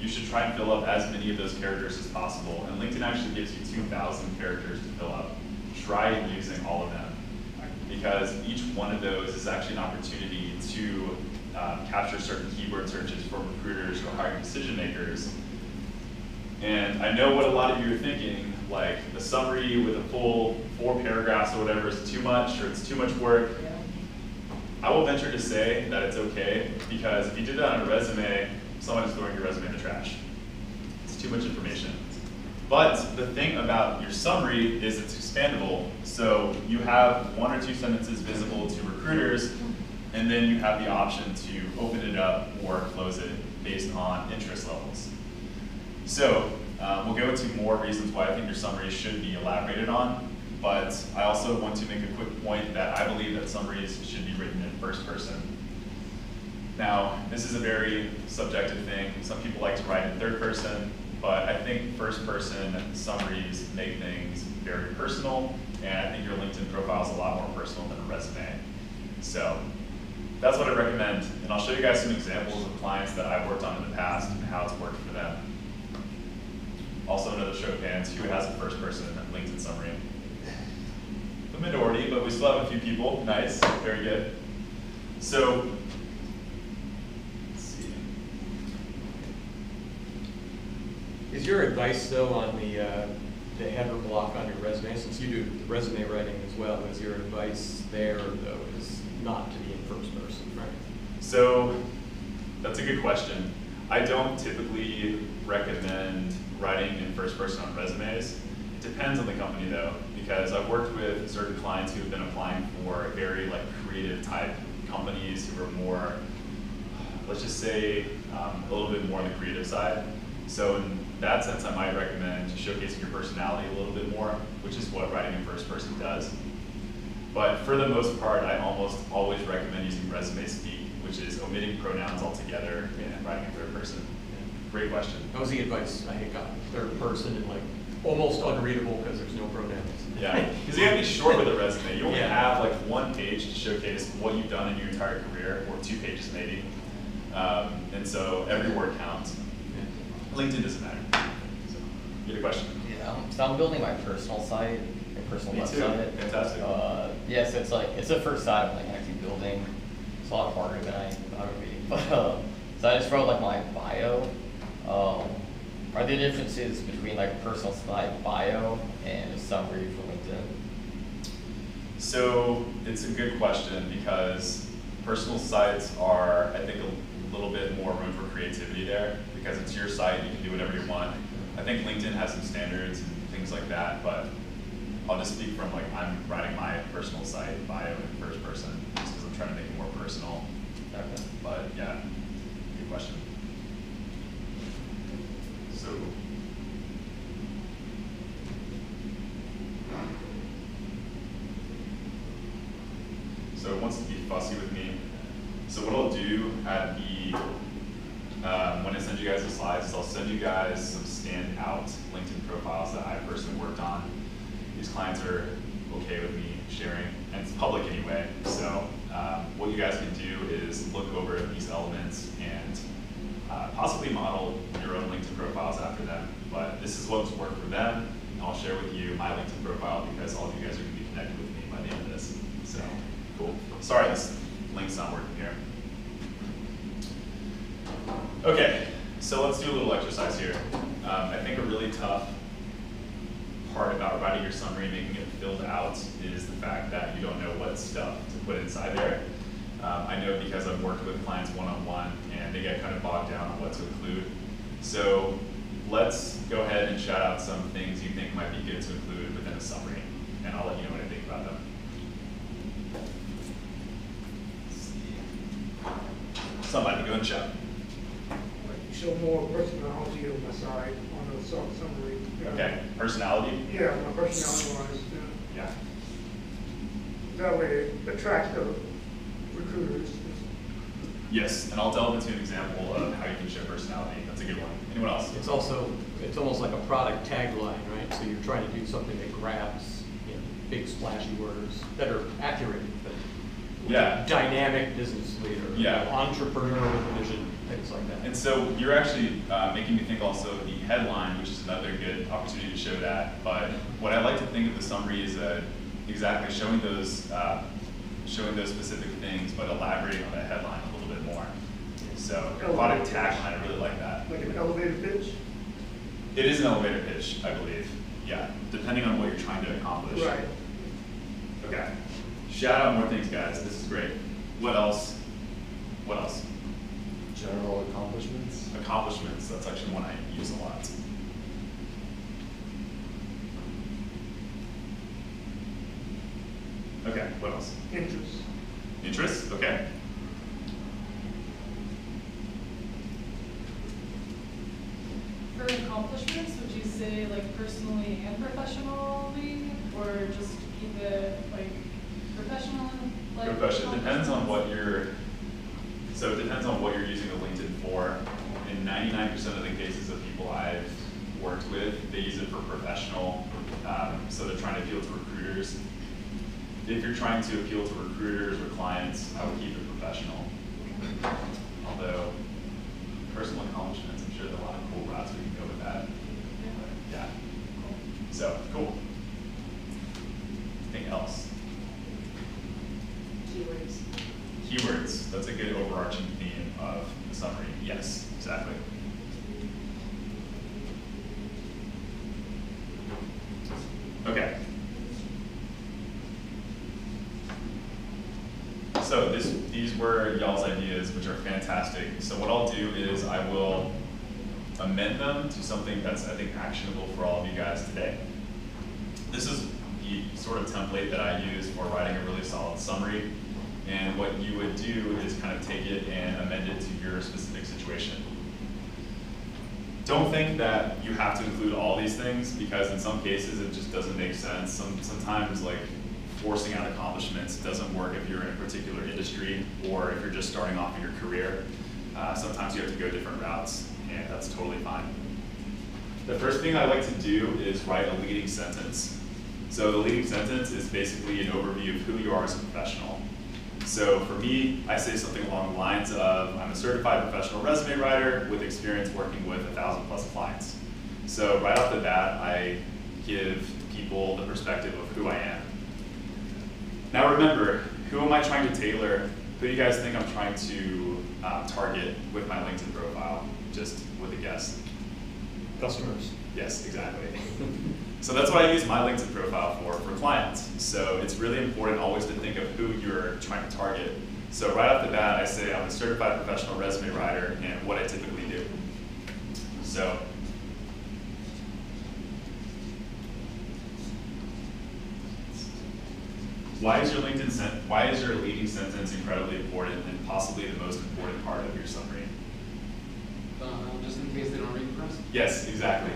you should try and fill up as many of those characters as possible. And LinkedIn actually gives you 2,000 characters to fill up. Try using all of them. Because each one of those is actually an opportunity to capture certain keyword searches for recruiters or hiring decision makers. And I know what a lot of you are thinking, like the summary with a full 4 paragraphs or whatever is too much, or it's too much work. I will venture to say that it's okay, because if you did that on a resume, someone is throwing your resume in the trash. It's too much information. But the thing about your summary is it's expandable. So you have 1 or 2 sentences visible to recruiters, and then you have the option to open it up or close it based on interest levels. So we'll go into more reasons why I think your summary should be elaborated on, but I also want to make a quick point that I believe that summaries should be written in first person. Now, this is a very subjective thing. Some people like to write in third person, but I think first person summaries make things very personal, and I think your LinkedIn profile is a lot more personal than a resume. So that's what I recommend, and I'll show you guys some examples of clients that I've worked on in the past and how it's worked for them. Also another show of hands, who has a first person LinkedIn summary? The minority, but we still have a few people. Nice, very good. So, let's see.
Is your advice though on the header block on your resume, since you do the resume writing as well, is your advice there though is not to be in first person, right?
So, that's a good question. I don't typically recommend writing in first person on resumes. It depends on the company though, because I've worked with certain clients who have been applying for very like creative type companies who are more, let's just say, a little bit more on the creative side. So in that sense, I might recommend showcasing your personality a little bit more, which is what writing in first person does. But for the most part, I almost always recommend using resume speak, which is omitting pronouns altogether and writing in third person. Great question.
That was the advice I had gotten, third person, and like almost unreadable because there's no pronouns.
Yeah, because you have to be short with a resume. You only
Yeah.
have like one page to showcase what you've done in your entire career, or 2 pages maybe. And so every word counts. LinkedIn doesn't matter. So, you had a question?
Yeah, so I'm building my personal site, my personal
Me too.
website.
Fantastic.
Yes, it's like, it's the first site I'm like actually building. It's a lot harder than I thought it would be. But, so I just wrote like my bio. Are there differences between like personal site bio and a summary for LinkedIn?
So it's a good question because personal sites are, I think, a little bit more room for creativity there because it's your site, you can do whatever you want. I think LinkedIn has some standards and things like that, but I'll just speak from like, I'm writing my personal site bio in first person just because I'm trying to make it more personal.
Okay.
But yeah, good question. So, so it wants to be fussy with me. So what I'll do at the, when I send you guys the slides, is I'll send you guys some standout LinkedIn profiles that I personally worked on. These clients are okay with me sharing, and it's public anyway. So what you guys can do is look over these elements and possibly model your own LinkedIn profiles after them. But this is what's worked for them. And I'll share with you my LinkedIn profile because all of you guys are going to be connected with me by the end of this. So cool. Sorry, this link's not working here. Okay, so let's do a little exercise here. I think a really tough part about writing your summary and making it filled out is the fact that you don't know what stuff to put inside there. I know because I've worked with clients one-on-one and they get kind of bogged down on what to include. So let's go ahead and shout out some things you think might be good to include within a summary, and I'll let you know what I think about them. Somebody go and shout.
Show more personality on my side, on the summary.
Okay, personality?
Yeah, my personality wise,
Yeah.
that way it attracts the recruiters.
Yes, and I'll delve into an example of how you can show personality. That's a good one. Anyone else?
It's also, it's almost like a product tagline, right? So you're trying to do something that grabs, you know, big splashy words that are accurate, but
Yeah.
dynamic business leader,
Yeah.
entrepreneur with a vision, things like that.
And so you're actually making me think also of the headline, which is another good opportunity to show that. But what I like to think of the summary is exactly showing those specific things, but elaborating on that headline a little bit more. So product tagline, I really like that.
Like an elevator pitch?
It is an elevator pitch, I believe. Yeah, depending on what you're trying to accomplish.
Right.
Okay. Shout out more things, guys. This is great. What else? What else?
General accomplishments.
Accomplishments. That's actually one I use a lot. Okay, what else?
Interests.
Interests? Okay.
For accomplishments, would you say like personally and professionally, or just keep it like professional? Like,
Good question. It depends on what you're, so it depends on what you're using the LinkedIn for. In 99% of the cases of people I've worked with, they use it for professional, so they're trying to appeal to recruiters. If you're trying to appeal to recruiters or clients, I would keep it professional. Although, personal accomplishments, I'm sure there are a lot of cool routes we can go with that. But, yeah. So, cool. Anything else?
Keywords.
Keywords, that's a good overarching theme of the summary. Yes, exactly. Okay. So these were y'all's ideas, which are fantastic. So what I'll do is I will amend them to something that's, I think, actionable for all of you guys today. This is the sort of template that I use for writing a really solid summary. And what you would do is kind of take it and amend it to your specific situation. Don't think that you have to include all these things, because in some cases it just doesn't make sense. Sometimes like forcing out accomplishments doesn't work if you're in a particular industry or if you're just starting off in your career. Sometimes you have to go different routes, and that's totally fine. The first thing I like to do is write a leading sentence. So the leading sentence is basically an overview of who you are as a professional. So for me, I say something along the lines of, I'm a certified professional resume writer with experience working with 1,000+ clients. So right off the bat, I give people the perspective of who I am. Now remember, who am I trying to tailor? Who do you guys think I'm trying to target with my LinkedIn profile? Just with a guess.
Customers.
Yes, exactly. So that's what I use my LinkedIn profile for clients. So it's really important always to think of who you're trying to target. So right off the bat, I say I'm a certified professional resume writer and what I typically do. So why is your leading sentence incredibly important and possibly the most important part of your summary?
Just in case they don't read the rest?
Yes, exactly.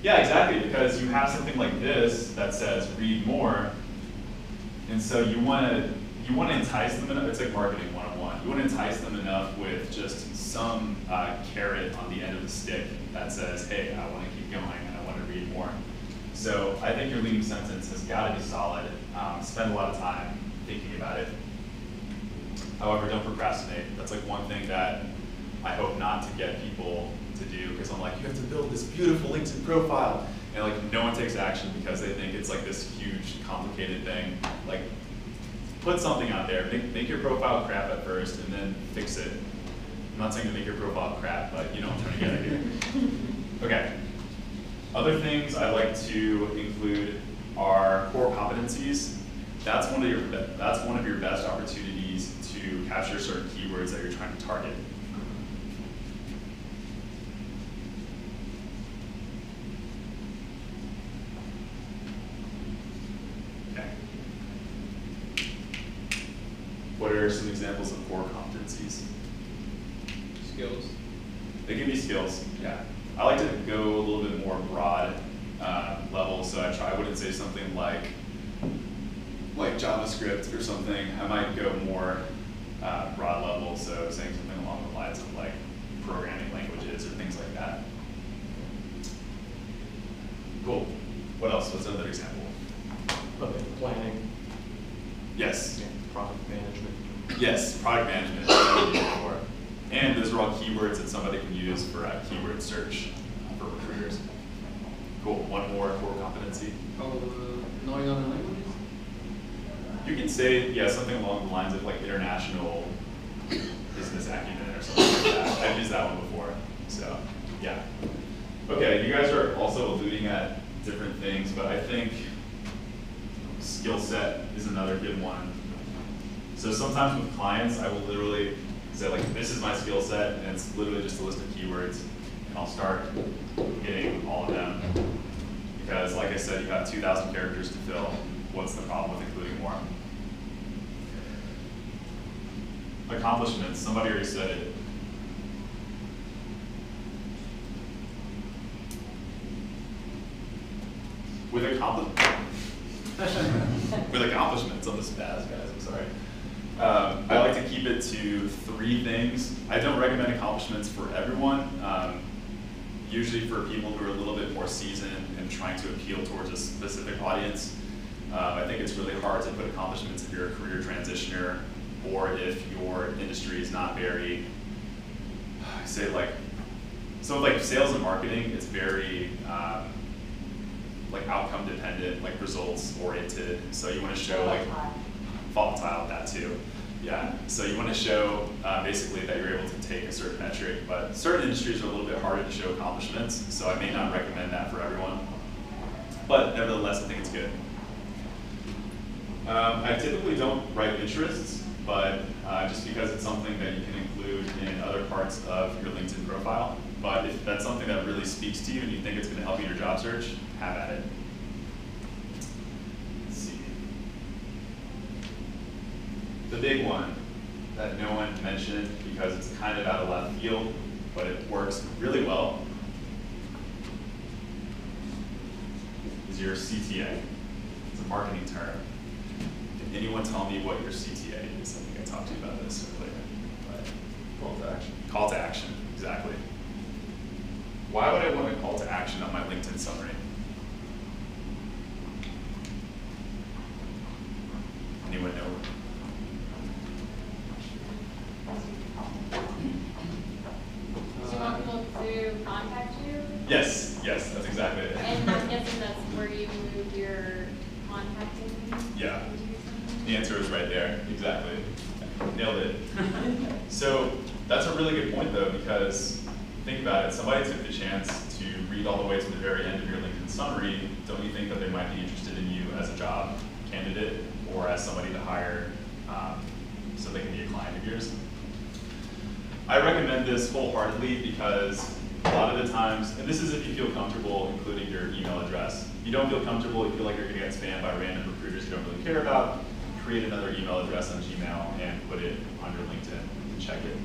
Yeah, exactly, because you have something like this that says read more, and so you want to entice them enough. It's like marketing 101. You want to entice them enough with just some carrot on the end of the stick that says, hey, I want to keep going and I want to read more. So I think your leading sentence has got to be solid. Spend a lot of time thinking about it. However, don't procrastinate. That's like one thing that I hope not to get people to do, because I'm like, you have to build this beautiful LinkedIn profile, and like no one takes action because they think it's like this huge, complicated thing. Like, put something out there. Make your profile crap at first, and then fix it. I'm not saying to make your profile crap, but you know what I'm trying to get at here. Okay. Other things I like to include are core competencies. That's one of your best opportunities to capture certain keywords that you're trying to target. Okay. What are some examples of core competencies?
Skills.
They can be skills, yeah. I like to go a little bit more broad level, so I wouldn't say something like JavaScript or something. I might go more broad level, so saying something along the lines of like programming languages or things like that. Cool. What else? What's another example?
Planning.
Yes.
Yeah, product management.
Yes, product management. And those are all keywords that somebody can use for keyword search for recruiters. Cool. One more core competency.
Knowing other languages?
You can say, yeah, something along the lines of like international business acumen or something like that. I've used that one before. So, yeah. Okay, you guys are also alluding at different things, but I think skill set is another good one. So sometimes with clients, I will literally say like, this is my skill set, and it's literally just a list of keywords, and I'll start hitting all of them. Because like I said, you have 2,000 characters to fill. What's the problem with including more? Accomplishments, somebody already said it. With accomplishments, I'm the spaz, guys, I'm sorry. I like to keep it to 3 things. I don't recommend accomplishments for everyone. Usually for people who are a little bit more seasoned and trying to appeal towards a specific audience. I think it's really hard to put accomplishments if you're a career transitioner or if your industry is not very, say like, so like sales and marketing, it's very like outcome dependent, like results oriented. So you want to show like, volatile, that too. Yeah, so you want to show basically that you're able to take a certain metric, but certain industries are a little bit harder to show accomplishments, so I may not recommend that for everyone. But nevertheless, I think it's good. I typically don't write interests, but just because it's something that you can include in other parts of your LinkedIn profile. But if that's something that really speaks to you and you think it's going to help you in your job search, have at it. Let's see. The big one that no one mentioned because it's kind of out of left field, but it works really well, is your CTA. It's a marketing term. Can anyone tell me what your CTA is? I think I talked to you about this earlier. But
Call to action.
Call to action, exactly. Why would I want a call to Exactly. Nailed it. So that's a really good point though, because think about it, somebody took the chance to read all the way to the very end of your LinkedIn summary. Don't you think that they might be interested in you as a job candidate or as somebody to hire so they can be a client of yours? I recommend this wholeheartedly because a lot of the times, and this is if you feel comfortable including your email address. If you don't feel comfortable, you feel like you're going to get spammed by random recruiters you don't really care about, create another email address on Gmail and put it on your LinkedIn and check it.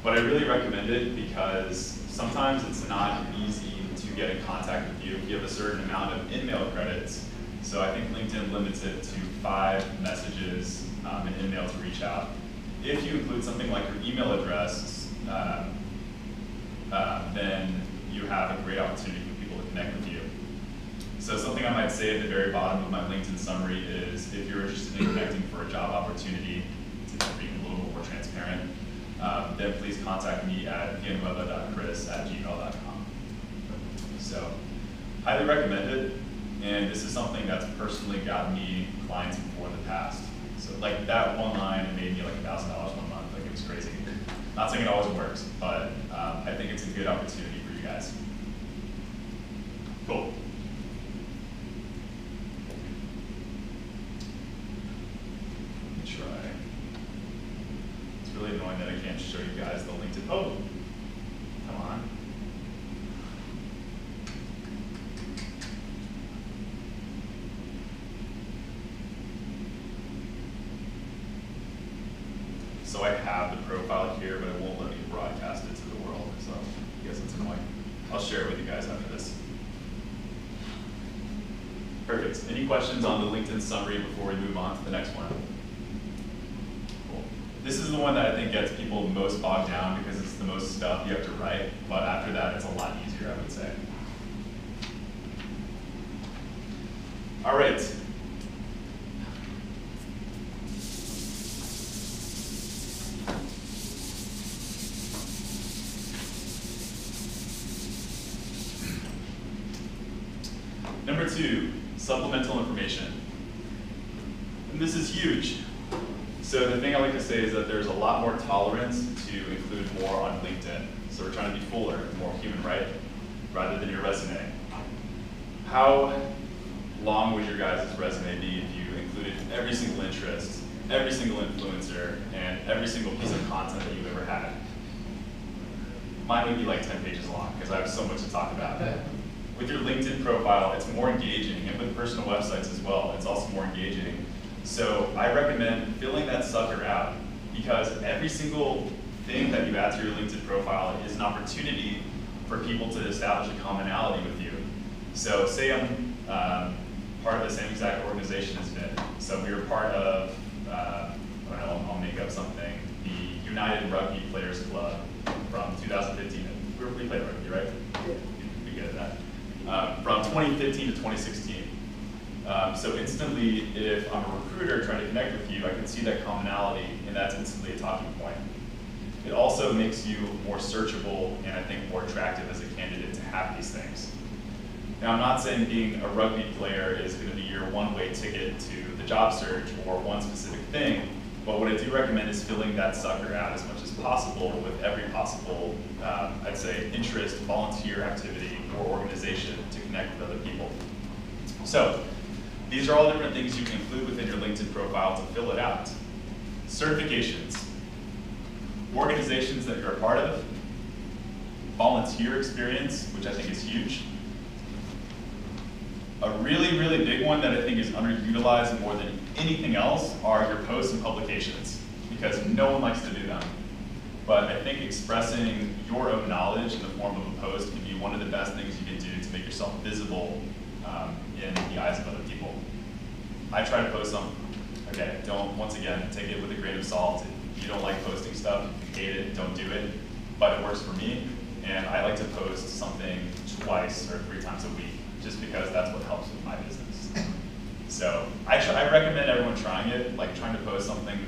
But I really recommend it because sometimes it's not easy to get in contact with you if you have a certain amount of in-mail credits. So I think LinkedIn limits it to 5 messages and in-mail to reach out. If you include something like your email address, then you have a great opportunity for people to connect with you. So something I might say at the very bottom of my LinkedIn summary is if you're interested in connecting for a job opportunity, to being a little more transparent, then please contact me at villanueva.chris@gmail.com. So, highly recommend it, and this is something that's personally gotten me clients before in the past. So like that one line, it made me like $1,000 one month, like it was crazy. Not saying it always works, but I think it's a good opportunity for you guys. Cool. Try. It's really annoying that I can't show you guys the LinkedIn. Oh, come on. So I have the profile here, but it won't let me broadcast it to the world. So I guess it's annoying. I'll share it with you guys after this. Perfect. Any questions on the LinkedIn summary before we move on to the next one? Cool. This is the one that I think gets people most bogged down because it's the most stuff you have to write, but after that it's a lot easier, I would say. All right. Number 2, supplemental information. And this is huge. So the thing I like to say is that there's a lot more tolerance to include more on LinkedIn. So we're trying to be fuller, more human, right? Rather than your resume. How long would your guys' resume be if you included every single interest, every single influencer, and every single piece of content that you've ever had? Mine would be like 10 pages long because I have so much to talk about. With your LinkedIn profile, it's more engaging, and with personal websites as well, it's also more engaging. So I recommend filling that sucker out because every single thing that you add to your LinkedIn profile is an opportunity for people to establish a commonality with you. So say I'm part of the same exact organization as Vin. So we were part of, I don't know, I'll make up something, the United Rugby Players Club from 2015. We played rugby, right? Yeah. Be good at that. From 2015 to 2016. So instantly, if I'm a recruiter trying to connect with you, I can see that commonality, and that's instantly a talking point. It also makes you more searchable and I think more attractive as a candidate to have these things. Now, I'm not saying being a rugby player is going to be your one-way ticket to the job search or one specific thing, but what I do recommend is filling that sucker out as much as possible with every possible, I'd say, interest, volunteer activity, or organization to connect with other people. So, these are all different things you can include within your LinkedIn profile to fill it out. Certifications, organizations that you're a part of, volunteer experience, which I think is huge. A really, really big one that I think is underutilized more than anything else are your posts and publications, because no one likes to do them. But I think expressing your own knowledge in the form of a post can be one of the best things you can do to make yourself visible in the eyes of other people. I try to post some, okay, once again, take it with a grain of salt. If you don't like posting stuff, if you hate it, don't do it. But it works for me, and I like to post something twice or 3 times a week, just because that's what helps with my business. So I recommend everyone trying it, like trying to post something,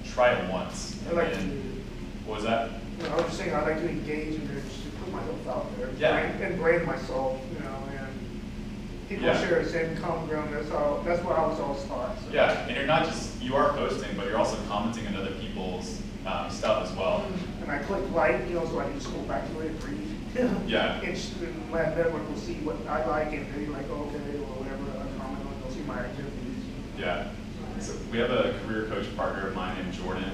try it once. What was that?
I was just saying I like to engage and just to put myself out there.
Yeah.
And brand myself, and people share the same common ground. That's what I was always taught. So.
Yeah, and you're not just you are posting, but you're also commenting on other people's stuff as well.
And I click like, you know, so I can just go back to it and read.
Yeah.
And my network will see what I like and they like, okay, or whatever I comment on, they'll see my activities.
Yeah. So we have a career coach partner of mine named Jordan.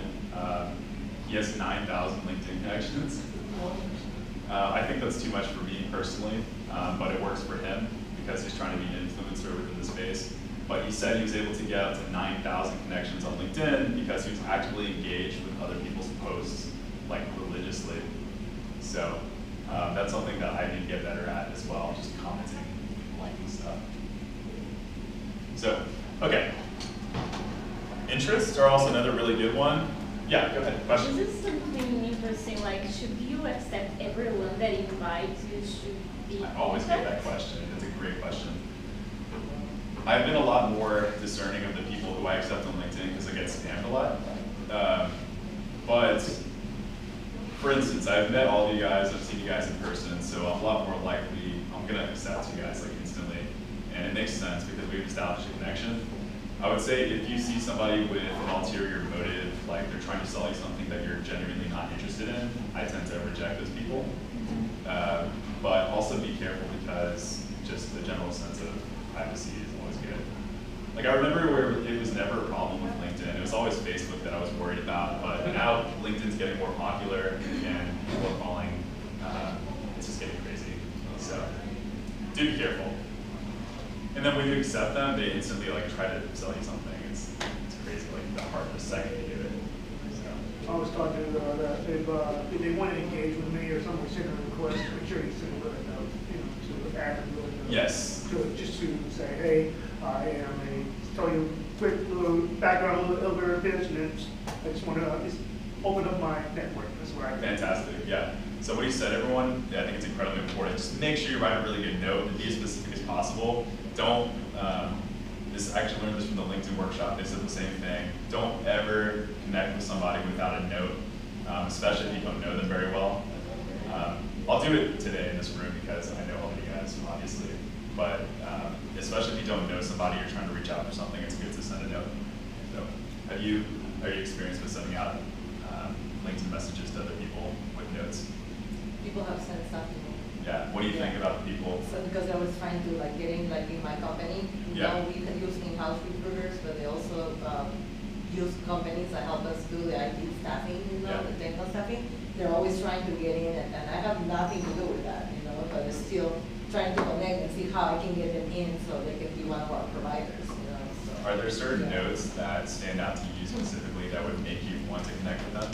He has 9,000 LinkedIn connections. I think that's too much for me personally, but it works for him because he's trying to be an influencer within the space. But he said he was able to get up to 9,000 connections on LinkedIn because he was actively engaged with other people's posts, like religiously. So that's something that I need to get better at as well, just commenting, liking stuff. So, okay. Interests are also another really good one. Yeah, go ahead. Question?
This is something interesting, like should you accept everyone that invites you should be
I always get that question. It's a great question. I've been a lot more discerning of the people who I accept on LinkedIn because I get spammed a lot. But for instance, I've met all of you guys, I've seen you guys in person, so I'm a lot more likely, I'm gonna accept you guys like instantly. And it makes sense because we've established a connection. I would say if you see somebody with an ulterior motive, like they're trying to sell you something that you're genuinely not interested in, I tend to reject those people. But also be careful because just the general sense of privacy is always good. Like I remember where it was never a problem with LinkedIn. It was always Facebook that I was worried about, but now LinkedIn's getting more popular and people are calling, it's just getting crazy. So do be careful. And then when you accept them, they instantly like try to sell you something. It's crazy, like the heart of the second you do it. So.
I was talking that if they want to engage with me or someone send a request, make sure you send a little note, you know, to add a little note.
Yes.
Just to say, hey, I am tell you a quick little background, a little elevator pitch, and then I just want to open up my network. That's what I think.
Fantastic, yeah. So what he said, everyone, I think it's incredibly important. Just make sure you write a really good note and be as specific as possible. Don't, I actually learned this from the LinkedIn workshop. They said the same thing. Don't ever connect with somebody without a note, especially if you don't know them very well. I'll do it today in this room because I know all of you guys, obviously. But especially if you don't know somebody, you're trying to reach out for something, it's good to send a note. So are you experienced with sending out LinkedIn messages to other people with notes?
People have sent stuff to me.
Yeah, what do you think about the people?
So because I was trying to like get in like in my company,
Yeah.
we can use in-house recruiters, but they also use companies that help us do the IT staffing, you know,
Yeah.
the technical staffing. They're always trying to get in, and I have nothing to do with that, you know, but it's still trying to connect and see how I can get them in so they can be one of our providers, you know. So,
Are there certain notes that stand out to you specifically that would make you want to connect with them?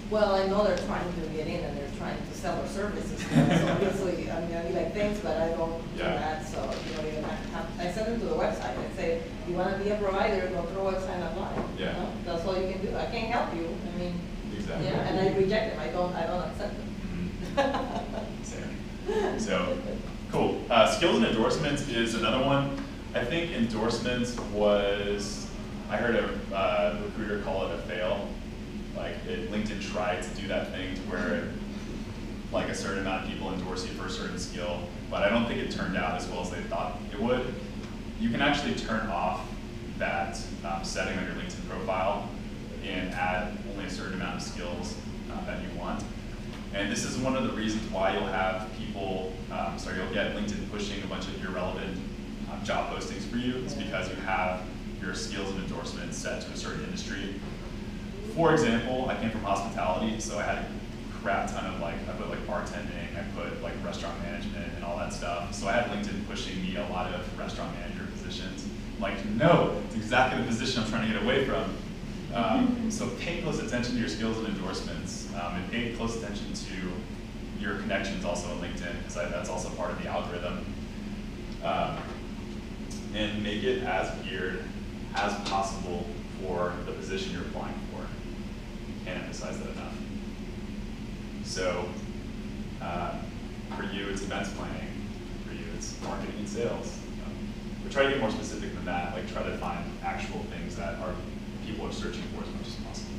well, I know they're trying to get in and they're trying to sell their services. So obviously, I mean, I be like, thanks, but I don't do
Yeah.
that. So, you know, I send them to the website. I say, you want to be a provider, go to the website and apply.
Yeah.
You know? That's all you can do. I can't help you. I mean,
Exactly.
yeah, and I reject them. I don't accept them.
Same. So, cool. Skills and endorsements is another one. I think endorsements was, I heard a recruiter call it a fail. Like LinkedIn tried to do that thing to where like a certain amount of people endorse you for a certain skill, but I don't think it turned out as well as they thought it would. You can actually turn off that setting on your LinkedIn profile and add only a certain amount of skills that you want. And this is one of the reasons why you'll have people, you'll get LinkedIn pushing a bunch of irrelevant job postings for you. It's because you have your skills and endorsements set to a certain industry. For example, I came from hospitality, so I had a crap ton of I put like bartending, I put like restaurant management and all that stuff. So I had LinkedIn pushing me a lot of restaurant manager positions. I'm like, no, it's exactly the position I'm trying to get away from. So pay close attention to your skills and endorsements, and pay close attention to your connections also on LinkedIn, because that's also part of the algorithm. And make it as geared as possible for the position you're applying for. Can't emphasize that enough. So for you, it's events planning. For you, it's marketing and sales. But try to get more specific than that. Like try to find actual things that people are searching for as much as possible.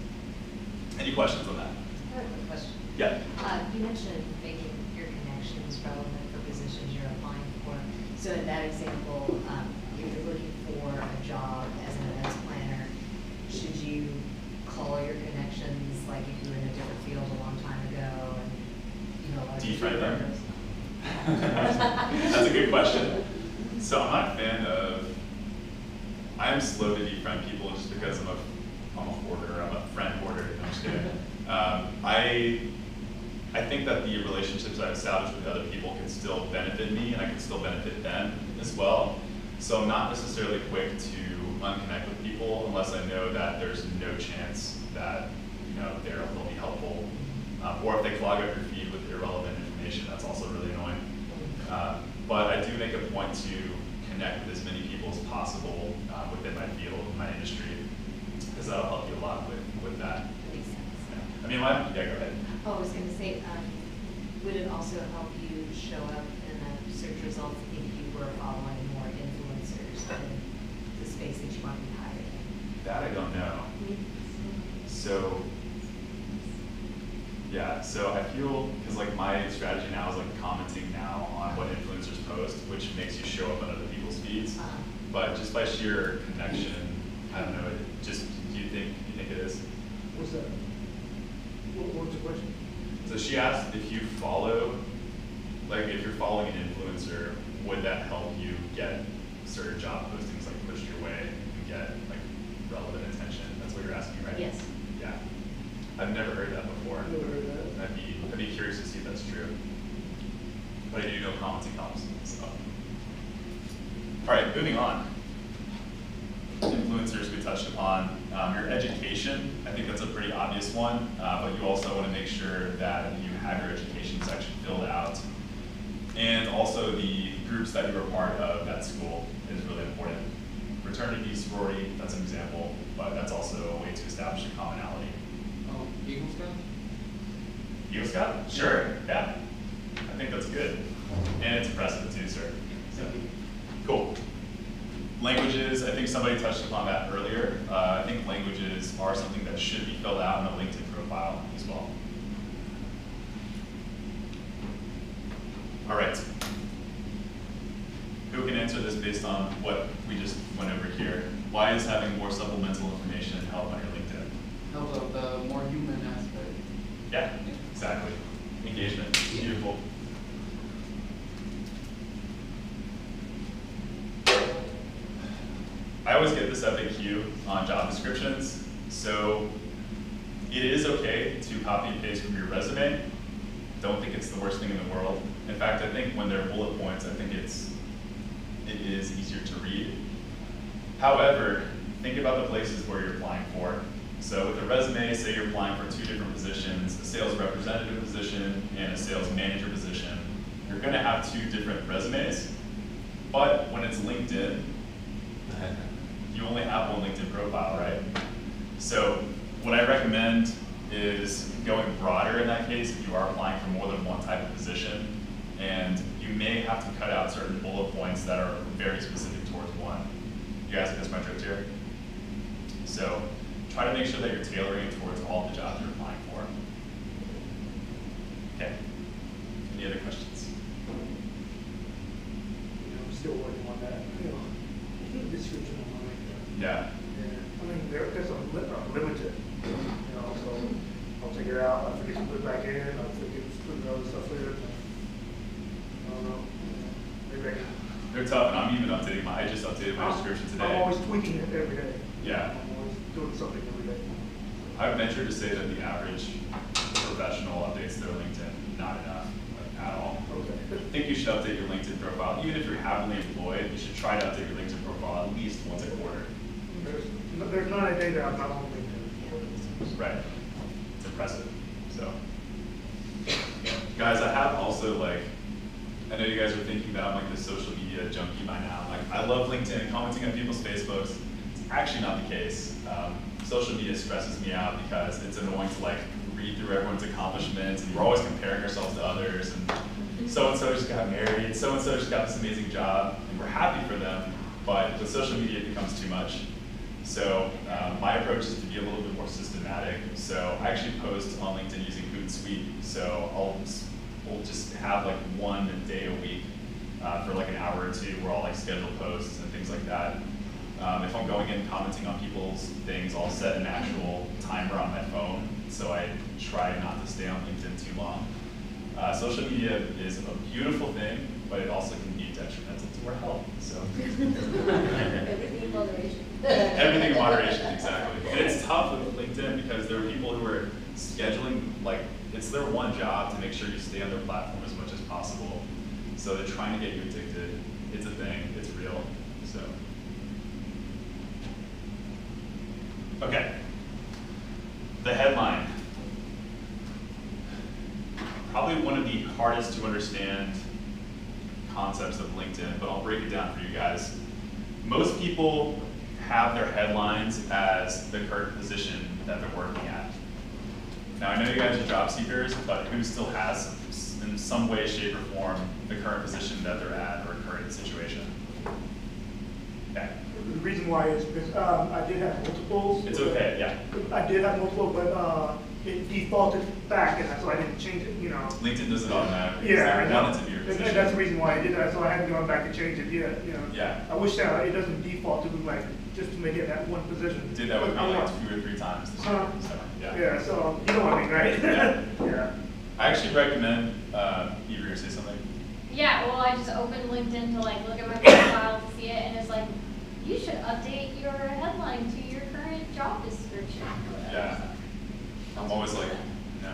Any questions on that?
I have a quick question.
Yeah.
You mentioned making your connections relevant for positions you're applying for. So in that example, if you're looking for a job as an events planner, you in a different field a long time ago, and, you know, a lot of
Defriend them?
photos.
That's a good question. So I'm not a fan of, I am slow to defriend people just because I'm a hoarder, I'm a friend hoarder, no, I'm just kidding. I think that the relationships I've established with other people can still benefit me and I can still benefit them as well. So I'm not necessarily quick to unconnect with people unless I know that there's no chance that, you know, they'll be helpful. Or if they clog up your feed with irrelevant information, that's also really annoying. But I do make a point to connect with as many people as possible within my field, my industry, because that'll help you a lot with that.
That makes sense.
Yeah. I mean, yeah, go ahead.
Oh, I was going to say, would it also help you show up in the search results if you were following more influencers in the space that you want to be hired in?
That I don't know. So, yeah, so I feel, because like my strategy now is like commenting now on what influencers post, which makes you show up on other people's feeds. But just by sheer connection, I don't know, it just, do you think it is?
What's that? What was the question?
So she asked if you follow, like if you're following an influencer, would that help you get certain job postings like pushed your way and get like relevant attention? That's what you're asking, right?
Yes.
Yeah. I've never heard that before.
Never heard that.
I'd be curious to see if that's true. But I do know commenting helps. So. All right, moving on. Influencers we touched upon. Your education, I think that's a pretty obvious one, but you also want to make sure that you have your education section filled out. And also the groups that you were part of at school is really important. Fraternity, sorority, that's an example, but that's also a way to establish a commonality.
Eagle Scout?
Eagle Scout? Sure, yeah. I think that's good. And it's impressive too, sir. So, cool. Languages, I think somebody touched upon that earlier. I think languages are something that should be filled out in a LinkedIn profile as well. All right. Who can answer this based on what we just went over here? Why is having more supplemental information help on your LinkedIn?
Help of the more human aspect.
Yeah, exactly. Engagement, beautiful. I always get this FAQ on job descriptions, so it is okay to copy and paste from your resume. Don't think it's the worst thing in the world. In fact, I think when they're bullet points, I think it is easier to read. However, think about the places where you're applying for. So with a resume, say you're applying for 2 different positions, a sales representative position and a sales manager position. You're gonna have 2 different resumes, but when it's LinkedIn, you only have one LinkedIn profile, right? So what I recommend is going broader in that case if you are applying for more than one type of position, and you may have to cut out certain bullet points that are very specific towards one. You guys catch my drift here? So try to make sure that you're tailoring it towards all the jobs you're applying for. Okay, any other questions?
I'm still working on that, description on my LinkedIn.
Yeah.
I mean, because I'm limited, so I'll take it out, I forget to put it back in, I'll forget to put the other stuff in. I don't know, maybe I can.
They're tough, and I'm even updating I just updated my description today.
I'm always tweaking it every day.
Yeah.
I'm always doing something every day.
I would venture to say that the average professional updates their LinkedIn not enough, like, at all.
Okay.
I think you should update your LinkedIn profile. Even if you're happily employed, you should try to update your LinkedIn profile at least once a quarter.
There's not a day that I'm not on LinkedIn.
Right. It's impressive. So, guys, I have also like, I know you guys are thinking that I'm like this social media junkie by now. Like, I love LinkedIn and commenting on people's Facebooks. It's actually not the case. Social media stresses me out because it's annoying to like read through everyone's accomplishments, and we're always comparing ourselves to others. And so-and-so just got married, so-and-so just got this amazing job, and we're happy for them, but with social media it becomes too much. So my approach is to be a little bit more systematic. So I actually post on LinkedIn using Hootsuite. So we'll just have like one day a week for like an hour or 2 where I'll like schedule posts and things like that. If I'm going in commenting on people's things, I'll set an actual timer on my phone. So I try not to stay on LinkedIn too long. Social media is a beautiful thing, but it also can be detrimental to our health. So
Everything in moderation.
everything in moderation, exactly. And it's tough with LinkedIn because there are people who are scheduling, like, it's their one job to make sure you stay on their platform as much as possible. So they're trying to get you addicted. It's a thing. It's real. So, okay. The headline. Probably one of the hardest to understand concepts of LinkedIn, but I'll break it down for you guys. Most people have their headlines as the current position that they're working at. Now, I know you guys are job seekers, but who still has, in some way, shape, or form, the current position that they're at or current situation? Okay.
The reason why is because I did have multiples.
It's okay, yeah.
I did have multiple, but it defaulted back, and so I didn't change it, you know.
LinkedIn does it automatically.
Yeah, I know.
Want it to be your position.
And that's the reason why I did that, so I hadn't gone back to change it yet, you know.
Yeah.
I wish that it doesn't default to like, just to make it that one position.
Did that with me like 2 or 3 times this year, so, yeah.
Yeah, so, you know what I mean, right?
Yeah.
Yeah.
I actually recommend, you were gonna say something?
Yeah, well, I just opened LinkedIn to like look at my profile to see it, and it's like, you should update your headline to your current job description.
Yeah. I'm always like, no.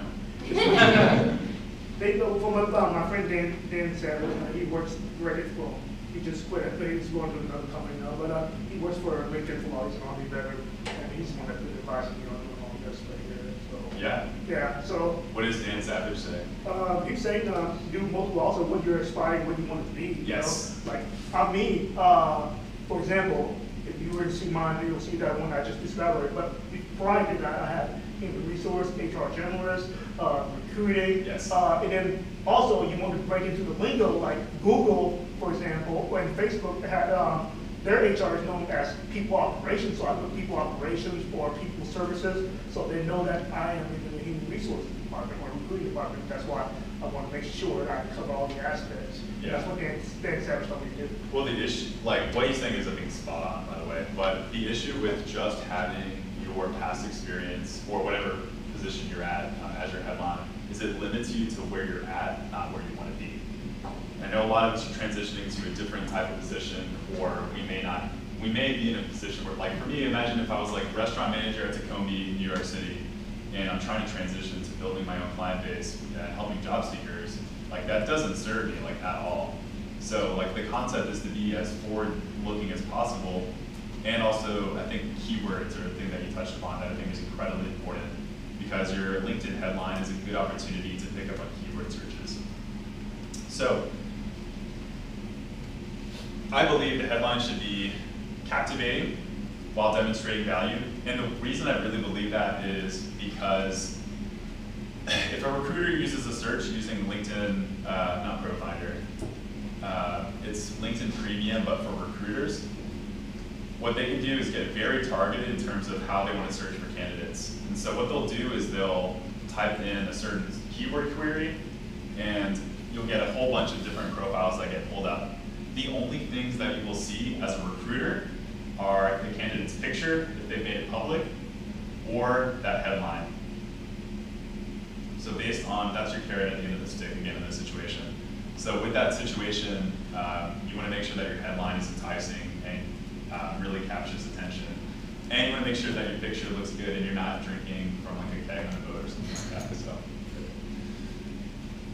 They know from my friend Dan said, he works Reddit for, he just quit, but he's going to another company now, but he works for LinkedIn for all, he's an Army veteran, and he's the one that advised me on doing all this right here, so.
Yeah?
Yeah, so.
What does Dan Savage say?
He's saying do multiple, also what you're aspiring, what you want to be.
Yes.
You know? Like, me, for example, if you were to see mine, you'll see that one I just discovered, but prior to that, I had human resource, HR generalist, recruiting.
Yes.
And then also you want to break into the lingo, like Google, for example, when Facebook had their HR is known as people operations, so I put people operations or people services, so they know that I am in the human resources department or recruiting department. That's why I want to make sure that I cover all the aspects.
Yeah.
That's what Dan Savage told me to do.
Well, the issue, like what he's saying is I think spot on, by the way, but the issue with just having your past experience or whatever position you're at as your headline is it limits you to where you're at, not where you want to be. I know a lot of us are transitioning to a different type of position, or we may be in a position where, like for me, imagine if I was like restaurant manager at Tacoma, New York City, and I'm trying to transition to building my own client base and helping job seekers, like that doesn't serve me like at all. So like the concept is to be as forward-looking as possible, and also I think keywords are a thing that you touched upon that I think is incredibly important, because your LinkedIn headline is a good opportunity to pick up on keyword searches. So I believe the headline should be captivating while demonstrating value. And the reason I really believe that is because if a recruiter uses a search using LinkedIn, not ProFinder, it's LinkedIn Premium, but for recruiters, what they can do is get very targeted in terms of how they want to search for candidates. And so what they'll do is they'll type in a certain keyword query, and you'll get a whole bunch of different profiles that get pulled up. The only things that you will see as a recruiter are the candidate's picture, if they've made it public, or that headline. So based on, that's your carrot at the end of the stick again in this situation. So with that situation, you want to make sure that your headline is enticing and really captures attention. And you want to make sure that your picture looks good and you're not drinking from like a keg on a boat or something like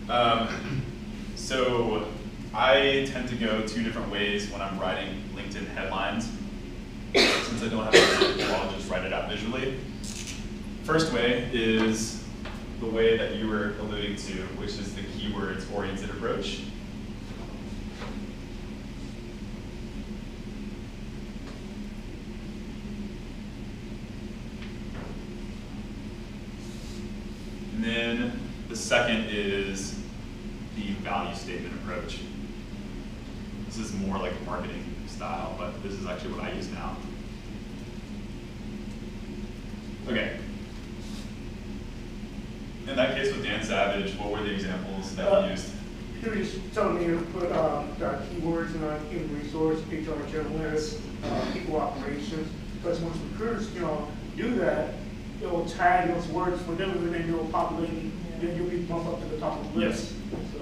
that. So I tend to go 2 different ways when I'm writing LinkedIn headlines. Since I don't have a I'll just write it out visually. First way is the way that you were alluding to, which is the keywords-oriented approach. And then the second is the value statement approach. This is more like marketing style, but this is actually what I use now. Okay. In that case with Dan Savage, what were the examples that you used?
He was just telling me to put keywords in human resource, HR generalist, people operations. Because once recruiters, do that, it'll tag those words for them, and then it'll populate, then you'll be bumped up to the top of the list.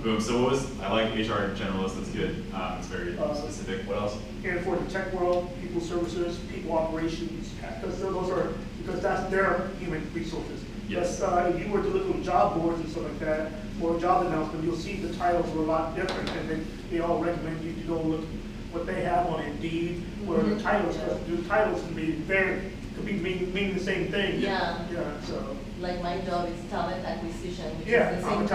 Boom. So what was, I like HR generalist, that's good. It's very specific. What else?
And for the tech world, people services, people operations, because that's their human resources.
Yes.
If you were to look on job boards and stuff like that, or a job announcement, you'll see the titles are a lot different, and they all recommend you to go look what they have on Indeed, where the titles, because the titles can be mean the same thing.
Yeah.
Yeah. So.
Like my job is talent acquisition, which
Yeah,
is the same
I'm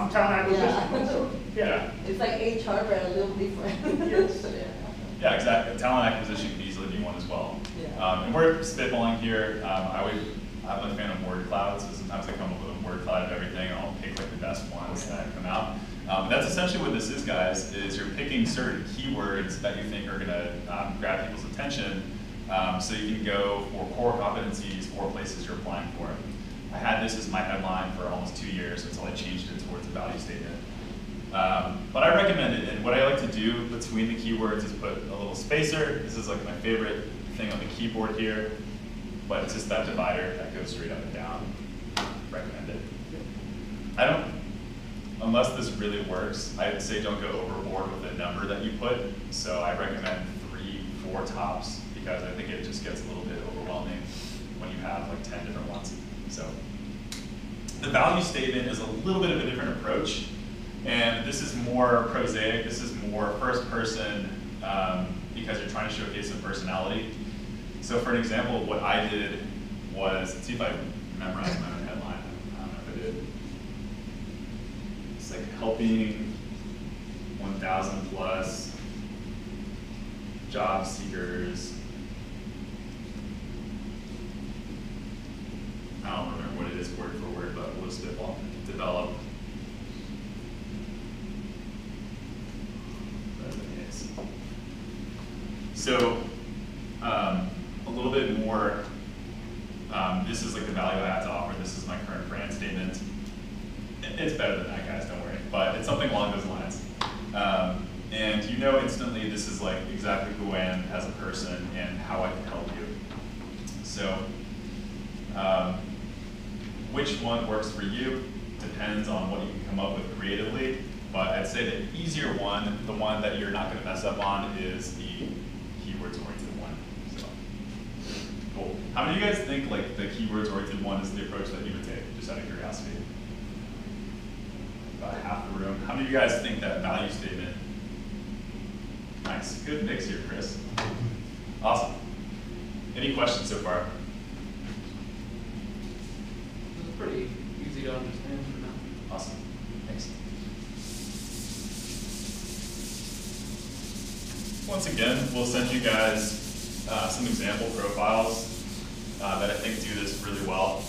talent acquisition. So, yeah.
It's like HR, but a little different.
Yes.
Yeah, exactly. Talent acquisition can easily be one as well.
Yeah.
And we're spitballing here. I'm a fan of word clouds, so sometimes I come up with a word cloud of everything, and I'll pick like the best ones that come out. That's essentially what this is, guys, is you're picking certain keywords that you think are gonna grab people's attention, so you can go for core competencies or places you're applying for. I had this as my headline for almost 2 years until I changed it towards a value statement. But I recommend it, and what I like to do between the keywords is put a little spacer. This is like my favorite thing on the keyboard here, but it's just that divider that goes straight up and down. Recommend it. Unless this really works, I'd say don't go overboard with the number that you put. So I recommend 3, 4 tops, because I think it just gets a little bit overwhelming when you have like 10 different ones. So the value statement is a little bit of a different approach, and this is more prosaic. This is more first person, because you're trying to showcase some personality. So for an example, what I did was, let's see if I memorized my own headline. I don't know if I did. It's like helping 1,000 plus job seekers. I don't remember what it is word for word, but we'll spitball. Develop resumes. So a little bit more, this is like the value I have to offer. This is my current brand statement. It's better than that, guys, don't worry. But it's something along those lines. And you know instantly this is like exactly who I am as a person and how I can help you. So which one works for you depends on what you can come up with creatively. But I'd say the easier one, the one that you're not going to mess up on, is the keywords-oriented one. So, cool. How many of you guys think like the keywords-oriented one is the approach that you would take, just out of curiosity? About half the room. How many of you guys think that value statement? Nice. Good mix here, Chris. Awesome. Any questions so far?
This is pretty easy to understand for now.
Awesome. Thanks. Once again, we'll send you guys some example profiles that I think do this really well.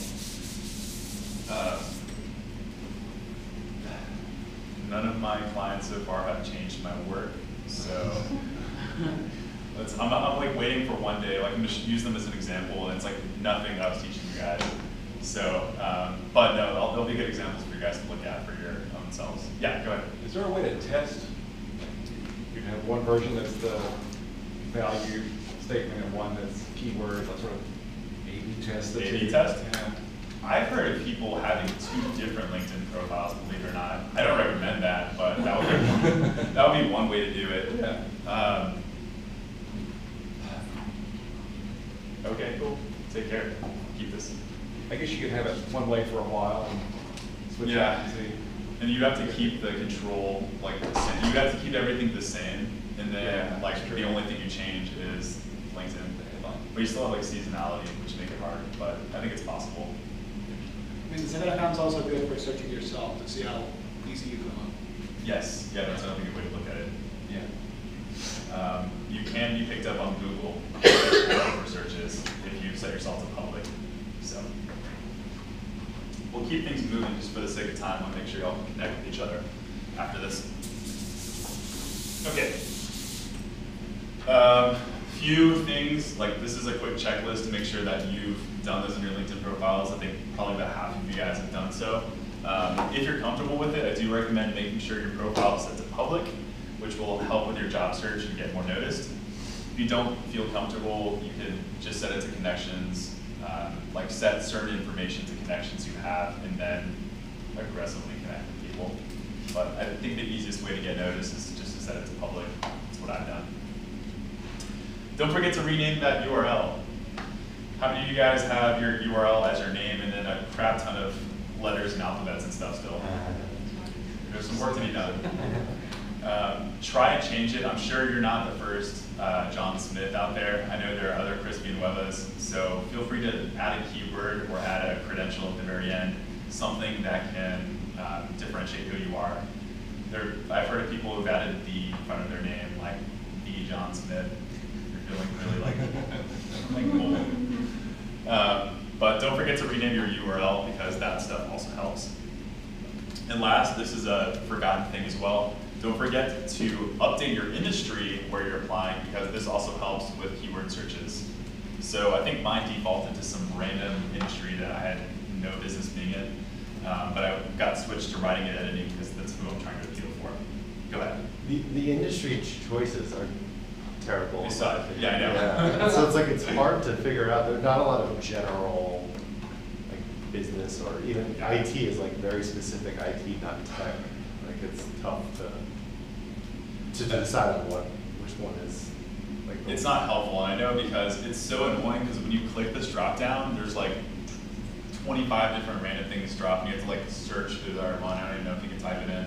None of my clients so far have changed my work, so I'm like waiting for one day. Like I'm just use them as an example, and it's like nothing I was teaching you guys. So, but no, they'll be good examples for you guys to look at for your own selves. Yeah, go ahead.
Is there a way to test? You can have one version that's the value statement and one that's keywords, like sort of A/B test.
A/B test? Yeah. I've heard of people having 2 different LinkedIn profiles, believe it or not. I don't recommend that, but that would be one way to do it.
Yeah.
Okay, cool. Take care. Keep this.
I guess you could have it one way for a while and switch it and see.
And you have to keep the control like the same. You have to keep everything the same, and then like the only thing you change is LinkedIn. But you still have like seasonality, which make it hard. But I think it's possible.
I mean, the second account's also good for searching yourself to see how easy you come up.
Yes, yeah, that's another good way to look at it.
Yeah.
You can be picked up on Google for searches if you set yourself to public. So we'll keep things moving just for the sake of time. I'll make sure y'all can connect with each other after this. Okay. Few things, like this is a quick checklist to make sure that you've done those in your LinkedIn profiles. I think probably about half of you guys have done so. If you're comfortable with it, I do recommend making sure your profile is set to public, which will help with your job search and get more noticed. If you don't feel comfortable, you can just set it to connections like set certain information to connections you have and then aggressively connect with people. But I think the easiest way to get noticed is just to set it to public. That's what I've done. Don't forget to rename that URL. How many of you guys have your URL as your name and then a crap ton of letters and alphabets and stuff still? There's some work to be done. Try and change it. I'm sure you're not the first John Smith out there. I know there are other Crispy and Huevas, so feel free to add a keyword or add a credential at the very end, something that can differentiate who you are. I've heard of people who've added the in front of their name, like the John Smith. You're feeling really like cool. But don't forget to rename your URL because that stuff also helps. And last, this is a forgotten thing as well. Don't forget to update your industry where you're applying because this also helps with keyword searches. So I think mine defaulted to some random industry that I had no business being in, but I got switched to writing and editing because that's who I'm trying to appeal for. Go ahead.
The industry choices are terrible.
They suck. Yeah, I know.
Yeah. So it's like it's hard to figure out. There's not a lot of general like business or even IT is like very specific IT, not tech. Like it's tough to decide on which one is like.
It's not helpful, and I know because it's so annoying because when you click this drop down, there's like 25 different random things dropping. You have to like search through the one. I don't even know if you can type it in.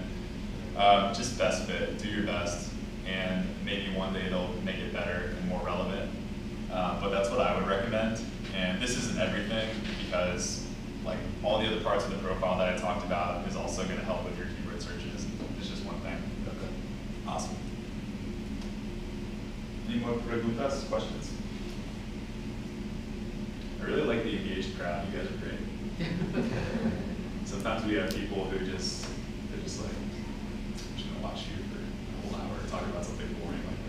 Just best fit. Do your best, and maybe one day they'll make it better and more relevant. But that's what I would recommend. And this isn't everything because like all the other parts of the profile that I talked about is also going to help with your keyword searches. It's just one thing. Okay. Awesome. Any more preguntas, questions? I really like the engaged crowd. You guys are great. Sometimes we have people who they're just like, I'm just gonna watch you for a whole hour talking about something boring like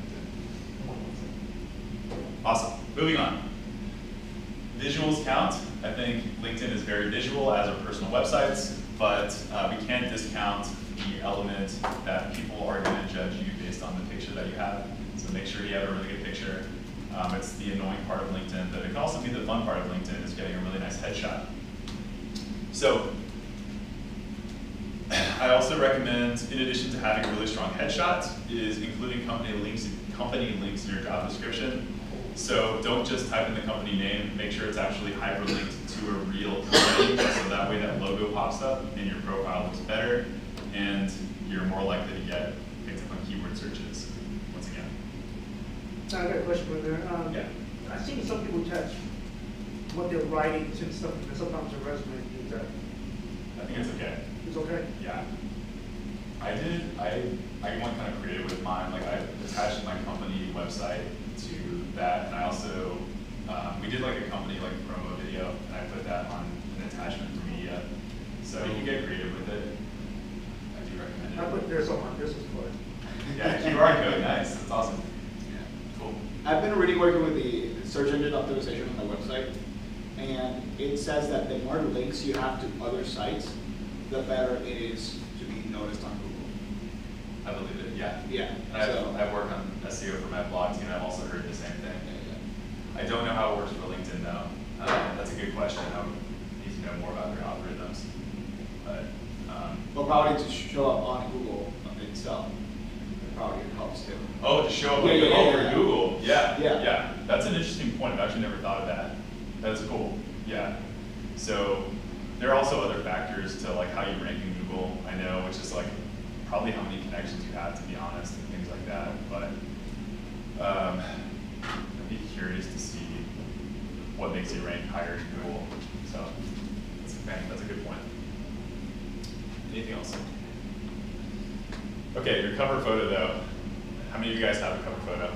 LinkedIn. Awesome. Moving on. Visuals count. I think LinkedIn is very visual as are personal websites, but we can't discount the element that people are going to judge you based on the picture that you have. So make sure you have a really good picture. It's the annoying part of LinkedIn, but it can also be the fun part of LinkedIn is getting a really nice headshot. So I also recommend, in addition to having a really strong headshot, is including company links in your job description. So don't just type in the company name, make sure it's actually hyperlinked to a real company, so that way that logo pops up and your profile looks better, and you're more likely to get picked up on keyword searches, once again.
I got a question for there.
Yeah.
I see some people attach what they're writing to stuff, and sometimes a resume. Is that?
I think it's okay.
It's okay?
Yeah. I went kind of creative with mine. Like I attached my company website to that, and I also we did like a company like promo video, and I put that on an attachment for media. So you can get creative with it. I do recommend it.
I put this on my business card.
Yeah, QR code, nice. That's awesome.
Yeah.
Cool.
I've been really working with the search engine optimization on my website, and it says that the more links you have to other sites, the better it is to be noticed on Google.
I believe it, yeah.
Yeah.
And I work on SEO for my blog team, and I've also heard the same thing. I don't know how it works for LinkedIn though. That's a good question. I would need to know more about their algorithms. But
well, probably to show up on Google itself. It probably helps too.
oh, to show up over Google.
Yeah.
Yeah. That's an interesting point. I've actually never thought of that. That's cool. Yeah. So there are also other factors to like how you rank in Google, I know, which is like probably how many connections you have, to be honest, and things like that. But I'd be curious to see what makes you rank higher in Google. So that's a good point. Anything else? Okay, your cover photo though. How many of you guys have a cover photo?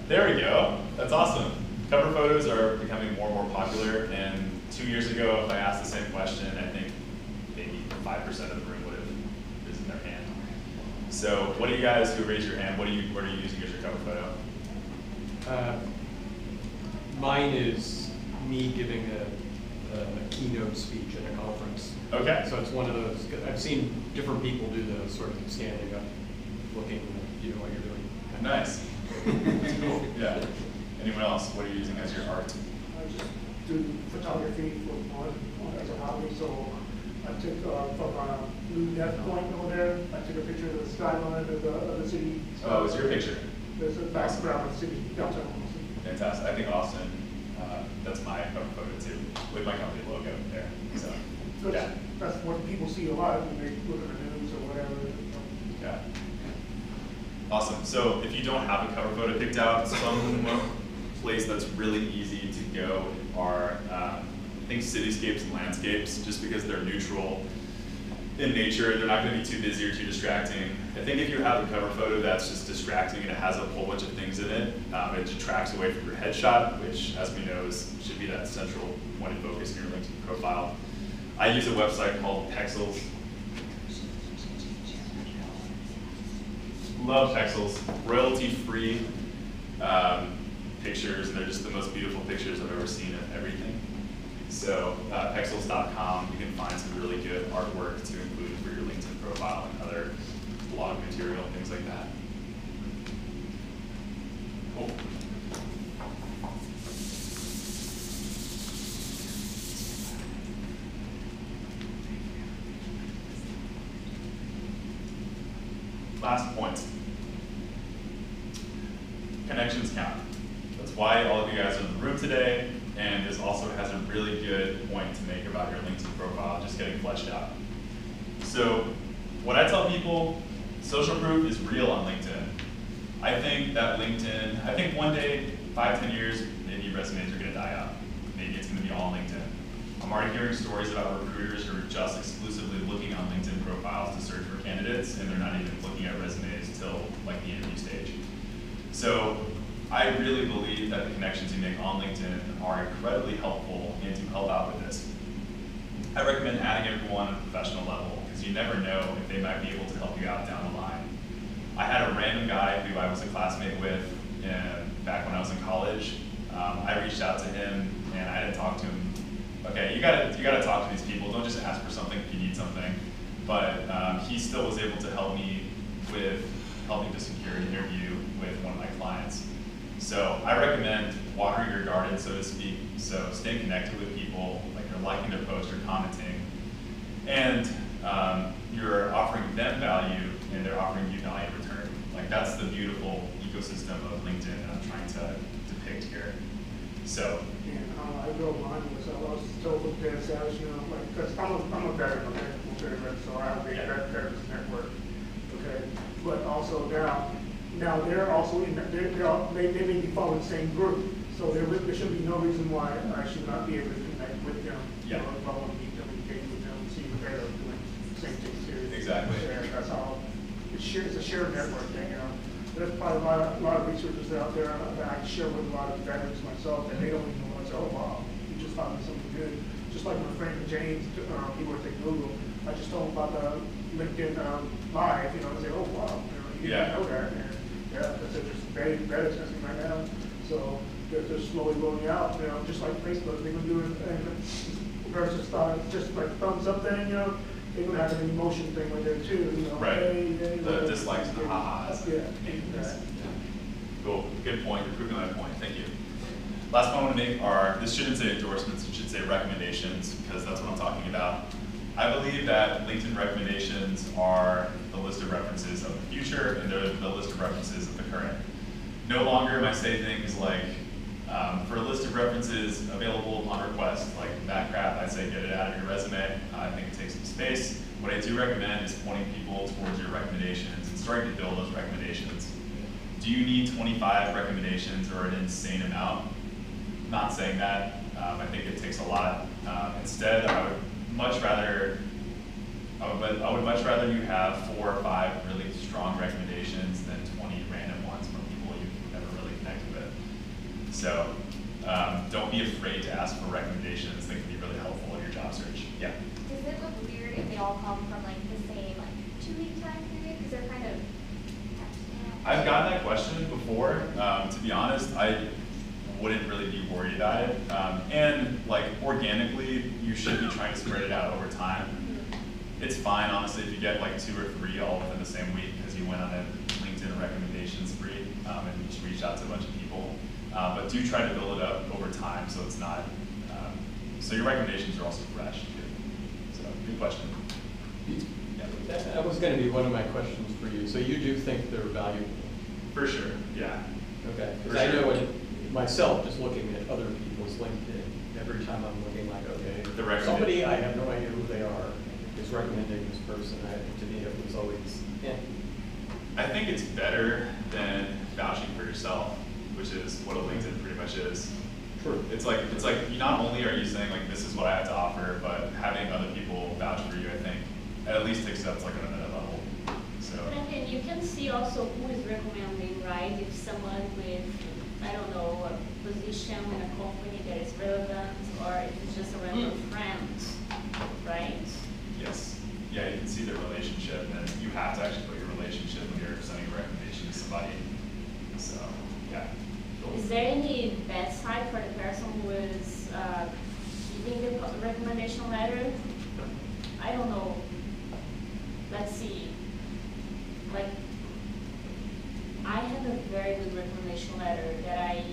There we go. That's awesome. Cover photos are becoming more and more popular, and 2 years ago, if I asked the same question, I think maybe 5% of the room would have risen their hand. So what do you guys who raise your hand, what are you using as your cover photo?
Mine is me giving a keynote speech at a conference.
Okay.
So it's one of those, I've seen different people do those sort of standing up, looking, you know what you're doing.
Nice. That's cool. Yeah. Anyone else? What are you using as your art?
Just do photography as a hobby. So I took from Blue Death Point over there. I took a picture of the skyline of the city.
Oh, it's your picture?
There's a background of the city downtown.
Fantastic. I think Austin, that's my cover photo too, with my company logo there. So, yeah.
That's what people see a lot when they look at the news or whatever.
Yeah. Awesome. So if you don't have a cover photo picked out, some place that's really easy to go are, I think, cityscapes and landscapes, just because they're neutral in nature. They're not going to be too busy or too distracting. I think if you have a cover photo that's just distracting and it has a whole bunch of things in it, it detracts away from your headshot, which, as we know, should be that central point of focus in your LinkedIn profile. I use a website called Pexels. Love Pexels. Royalty-free pictures, and they're just the most beautiful pictures I've ever seen of everything. So pexels.com, you can find some really good artwork to include for your LinkedIn profile and other blog material, things like that. Cool. Last point. Connections count. That's why all of you guys are in the room today, and this also has a really good point to make about your LinkedIn profile just getting fleshed out. So what I tell people, social proof is real on LinkedIn. I think one day, 5-10 years, maybe resumes are gonna die out. Maybe it's gonna be all on LinkedIn. I'm already hearing stories about recruiters who are just exclusively looking on LinkedIn profiles to search for candidates, and they're not even looking at resumes till like the interview stage. So I really believe that the connections you make on LinkedIn are incredibly helpful and to help out with this. I recommend adding everyone at a professional level, because you never know if they might be able to help you out down the line. I had a random guy who I was a classmate with back when I was in college. I reached out to him and I didn't talk to him. Okay, you gotta talk to these people. Don't just ask for something if you need something. But he still was able to help me with helping to secure an interview with one of my clients. So I recommend watering your garden, so to speak. So staying connected with people, like you're liking their post or commenting, and you're offering them value and they're offering you value in return. Like that's the beautiful ecosystem of LinkedIn that I'm trying to depict here. So.
I go mine was I was told with Dan Savage, like, because I'm a veteran, okay, so I have a veterans network, okay, but also now they're also in they may be following the same group, so there should be no reason why I should not be able to connect with them.
Yeah.
If I want to meet them, engage with them, see what they're doing, same thing too.
Exactly.
That's how it's a shared network thing, There's probably a lot of researchers out there that I share with a lot of veterans myself that they don't even know what's, oh wow, you just found me something good. Just like my friend James, he works at Google, I just told him about the LinkedIn Live, and say, oh wow, you didn't know that. And yeah, that's just very testing right now. So they're slowly rolling out, just like Facebook, they're gonna do it versus just like thumbs up thing, they're gonna have an emotion thing right there too,
Right.
Hey,
the dislikes and the ha-has.
Yeah.
Cool. Good point. You're proving that point. Thank you. Last point I want to make are, this shouldn't say endorsements, it should say recommendations, because that's what I'm talking about. I believe that LinkedIn recommendations are the list of references of the future, and they're the list of references of the current. No longer am I saying things like, for a list of references available upon request, like that crap, I say get it out of your resume. I think it takes some space. What I do recommend is pointing people towards your recommendations and starting to build those recommendations. Do you need 25 recommendations or an insane amount? I'm not saying that. I think it takes a lot. Instead, I would much rather you have 4 or 5 really strong recommendations than 20 random ones from people you've never really connected with. So don't be afraid to ask for recommendations. They can be really helpful in your job search. Yeah.
Does it look weird if they all come from like the same 2-week time period? Because they're kind of.
I've gotten that question before. To be honest, I wouldn't really be worried about it. And like organically, you should be trying to spread it out over time. It's fine, honestly, if you get like 2 or 3 all within the same week because you went on a LinkedIn recommendation spree and you just reached out to a bunch of people. But do try to build it up over time so it's not So your recommendations are also fresh too. So good question. Yeah.
That was going to be one of my questions for you. So you do think they're valuable?
For sure, yeah.
Okay,
For
because I
sure.
know myself, just looking at other people's LinkedIn, every time I'm looking like, okay, somebody I have no idea who they are is recommending this person. To me, it was always,
I think it's better than vouching for yourself, which is what a LinkedIn pretty much is.
True.
It's like not only are you saying like this is what I have to offer, but having other people vouch for you, I think, at least takes it up to like another level. So.
And then you can see also who is recommending, right? If someone with, I don't know, a position in a company that is relevant, or if it's just a random friend, right?
Yes. Yeah, you can see the relationship, and you have to actually put your relationship when you're sending a recommendation to somebody. So, yeah.
Is there any bad side for the person who is giving the recommendation letter? I don't know. Let's see. Like, I have a very good recommendation letter that I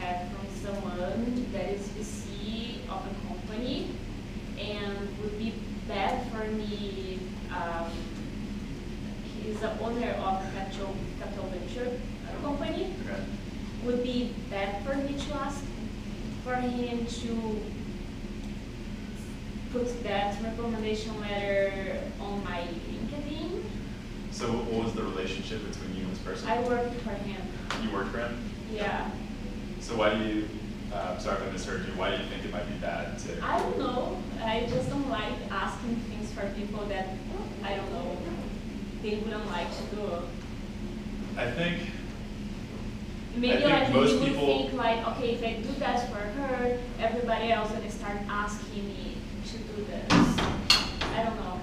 had from someone that is VC of a company, and would be bad for me. He's the owner of a capital venture company.
Okay.
Would be bad for me to ask for him to put that recommendation letter on my LinkedIn.
So what was the relationship between you and this person?
I worked for him.
You worked for him?
Yeah.
So why do you, sorry if I misheard you, why do you think it might be bad to?
I don't know. I just don't like asking things for people that, I don't know, they wouldn't like to do.
I think
Maybe
I think
like
most
you would
people-
think like, okay, if I do that for her, everybody else would start asking me to do this. I don't know.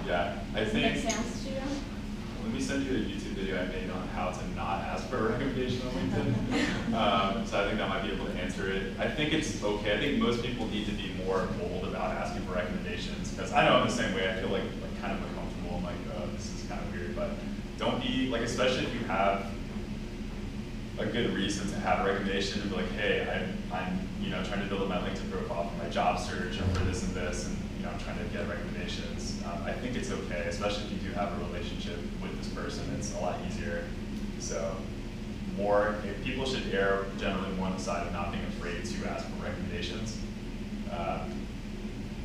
Yeah, I
Does it
think.
make sense to you?
Let me send you a YouTube video I made on how to not ask for a recommendation on LinkedIn. So I think that might be able to answer it. I think it's okay. I think most people need to be more bold about asking for recommendations, because I know I'm the same way. I feel like kind of uncomfortable. I'm like, oh, this is kind of weird. But don't be like, especially if you have a good reason to have a recommendation and be like, hey, I'm trying to build up my LinkedIn profile for my job search or for this and this, and I'm trying to get recommendations. I think it's okay, especially if you do have a relationship with this person. It's a lot easier. So people should err generally more on the side of not being afraid to ask for recommendations.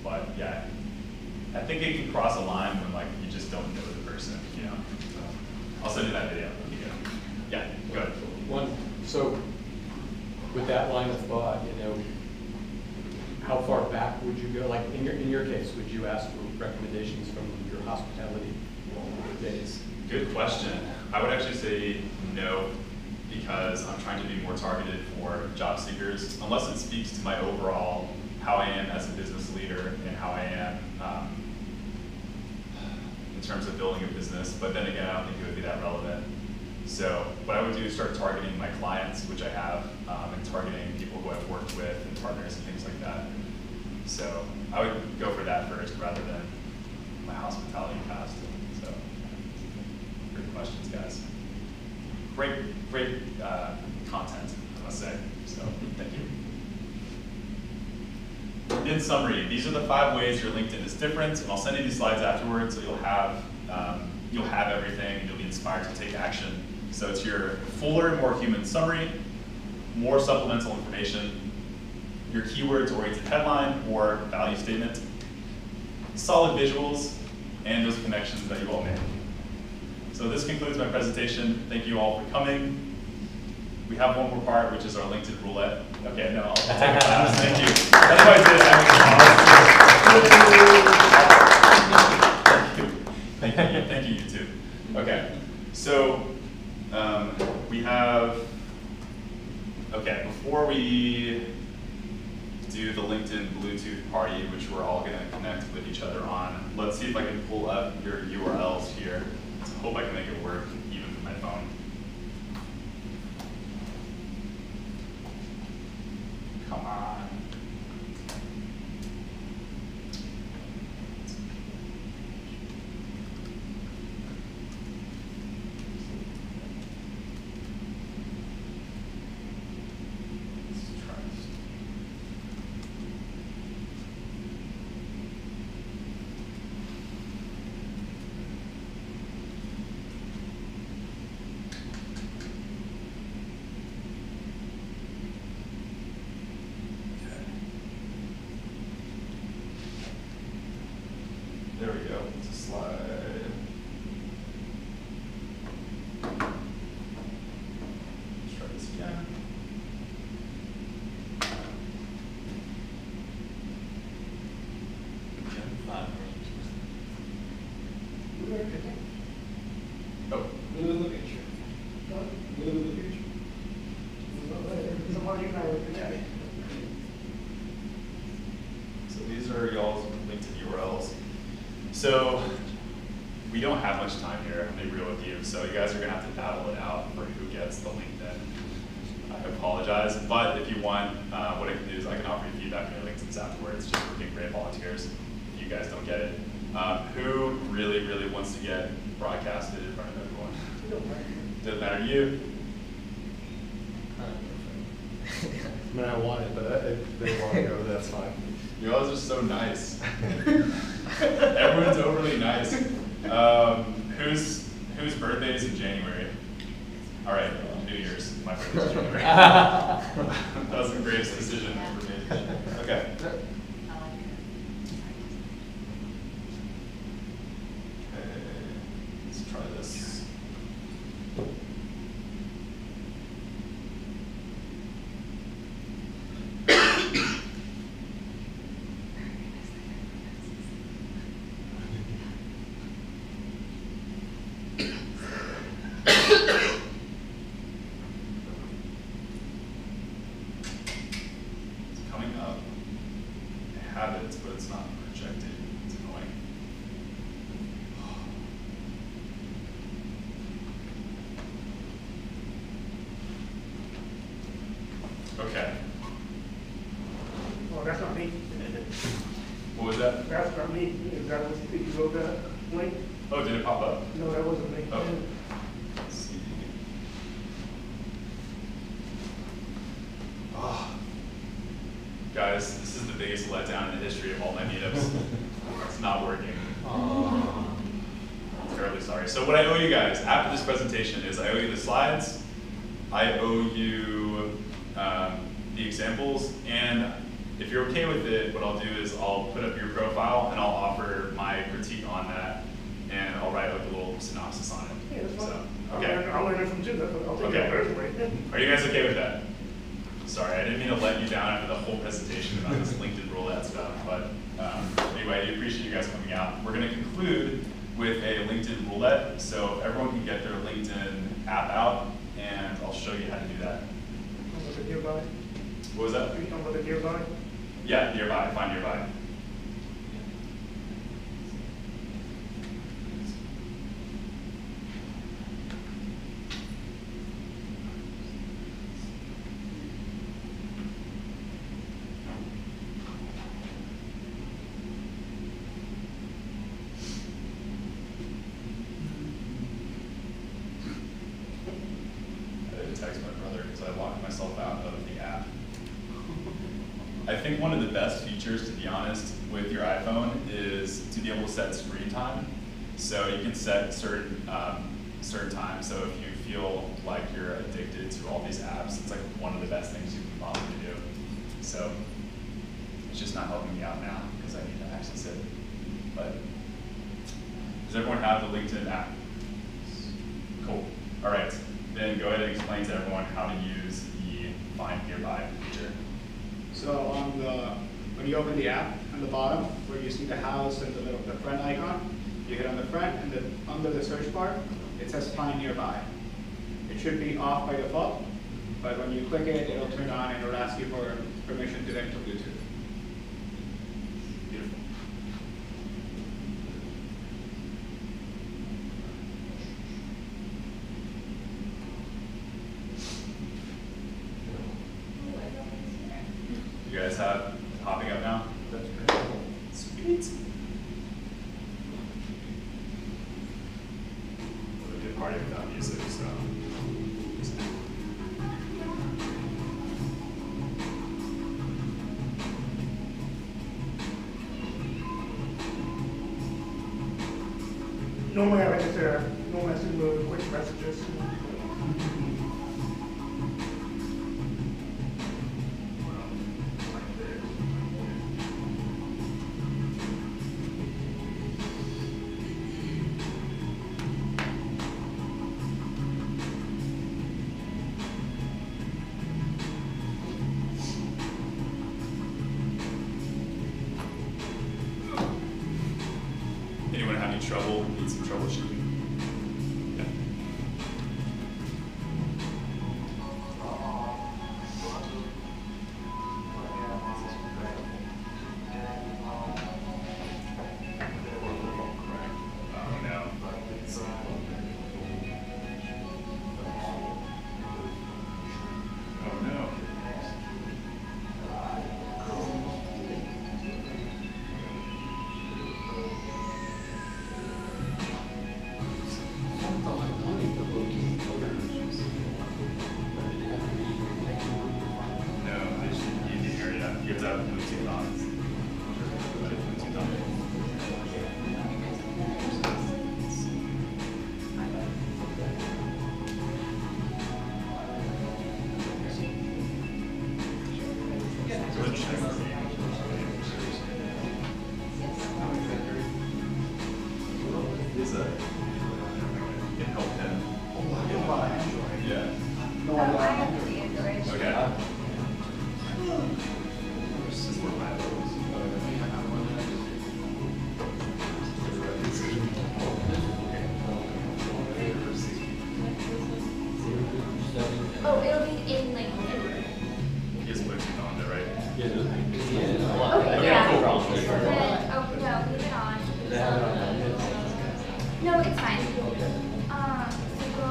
But yeah, I think it can cross a line when like you just don't know the person. So I'll send you that video. Yeah, go ahead.
So with that line of thought, how far back would you go? Like in your case, would you ask for recommendations from your hospitality days?
Good question. I would actually say no, because I'm trying to be more targeted for job seekers, unless it speaks to my overall how I am as a business leader and how I am in terms of building a business. But then again, I don't think it would be that relevant. So what I would do is start targeting my clients, which I have, and targeting people who I've worked with and partners and things like that. So I would go for that first rather than my hospitality past. So great questions, guys. Great content, I must say. So thank you. In summary, these are the 5 ways your LinkedIn is different, and I'll send you these slides afterwards so you'll have everything and you'll be inspired to take action. So it's your fuller, more human summary, more supplemental information, your keywords-oriented headline or value statement, solid visuals, and those connections that you all make. So this concludes my presentation. Thank you all for coming. We have one more part, which is our LinkedIn roulette. Okay, no, I'll take a class. Thank you. That's why I did. Thank you, YouTube. Okay, so we have, before we do the LinkedIn Bluetooth party, which we're all gonna connect with each other on, let's see if I can pull up your URLs here. I hope I can make it work, even from my phone. Come on. Let's try this. there we go. It's a slide. Let's try this again. Oh.
Live in the future. Live in the future. Somebody and I were together.
So these are y'all's LinkedIn URLs. So we don't have much time here, I'm gonna be real with you. So you guys are gonna have to battle it out for who gets the LinkedIn. I apologize, but if you want, what I can do is I can offer you feedback on your LinkedIns afterwards, just for being great volunteers, if you guys don't get it. Who really, really wants to get broadcasted in front of everyone? Doesn't matter to you?
I mean, I want it, but if they want to go, that's fine.
You all are so nice. Everyone's overly nice. Whose birthday is in January? All right, New Year's. My birthday's in January. That was the greatest decision ever made. Okay. Let's try this. It's coming up. I have it, but it's not projected. It's annoying. Okay.
Oh, that's not me.
What was that?
That's not me. Is that what you wrote that link?
Oh, did it pop up?
No, that wasn't me.
Oh. Let's see. Oh. Guys, this is the biggest letdown in the history of all my meetups. It's not working. I'm terribly sorry. So what I owe you guys after this presentation is I owe you the slides, I owe you the examples, and if you're okay with it, what I'll do is I'll put up your profile and I'll offer my critique on that, and I'll write like a little synopsis on it.
Yeah, that's fine.
So, okay.
I'll learn it from you. I'll take that personally.
Are you guys okay with that? Sorry, I didn't mean to let you down after the whole presentation about this LinkedIn roulette stuff, but anyway, I appreciate you guys coming out. We're going to conclude with a LinkedIn roulette, so everyone can get their LinkedIn app out, and I'll show you how to do that.
Nearby.
What was that?
Are you talking about the nearby?
Yeah, nearby, find nearby. I had to text my brother because I locked myself out of the app. I think one of the best features, to be honest, with your iPhone is to be able to set screen time. So you can set certain times. So if you feel like you're addicted to all these apps, it's like one of the best things you can possibly do. So it's just not helping me out now because I need to access it. But does everyone have the LinkedIn app? Cool. All right. Then go ahead and explain to everyone how to use the Find Nearby feature.
So when you open the app, on the bottom, where you see the house and the friend icon, you hit on the friend, and then under the search bar, it says Find Nearby. It should be off by default, but when you click it, it'll turn on and it'll ask you for permission to connect to Bluetooth.
Beautiful. You guys have it popping up now? That's great. Sweet. What a good party without music, so.
Normally I just no message mode, quick messages.
Anyone have any trouble? Need some troubleshooting? Yeah. Oh no. Oh no. No, they should, you can hear it out. You have to have Bluetooth on. But if Bluetooth on. Good check. Is that? Can help him. Yeah.
No, I have the Android.
Okay. This is where my
Oh, it'll be in like the room.
He has Bluetooth on there, right?
Okay,
Okay,
yeah.
cool.
Then, oh, no, leave it on. No, it's fine. So go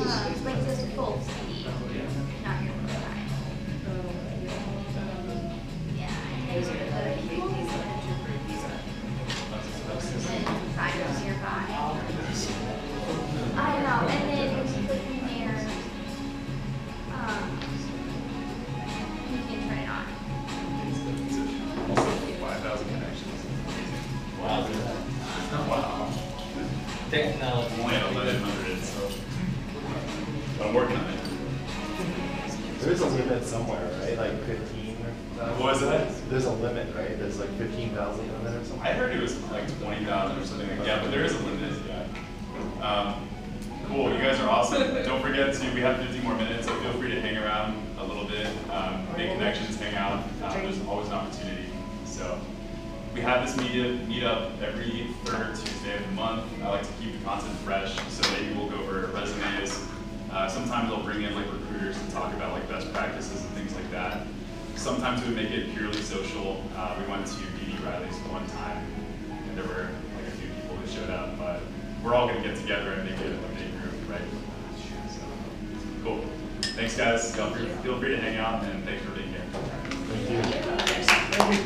to like just full speed, not your profile. Yeah, those are the big pieces of and fires nearby. I know, and then when you click in there, you can turn it on.
5,000 connections.
Wow.
Wow.
Technology.
Only at 1,100, so. But I'm working on it.
There's a limit somewhere, right? Like 15 or
What was that?
There's a limit, right? There's like 15,000 limit or something.
I heard it was like 20,000 or something like that, but there is a limit, yeah. Cool, you guys are awesome. Don't forget to, we have 50 more minutes, so feel free to hang around a little bit, make connections, hang out. There's always an opportunity. So we have this meet up every third Tuesday of the month. I like to keep the content fresh, so maybe we'll go over resumes. Sometimes I'll bring in like recruiters to talk about like best practices and things like that. Sometimes we make it purely social. We went to BD Riley's one time, and there were like a few people that showed up, but we're all gonna get together and make it a big group, right? So, cool. Thanks guys, feel free to hang out, and thanks for being here.
Thank you.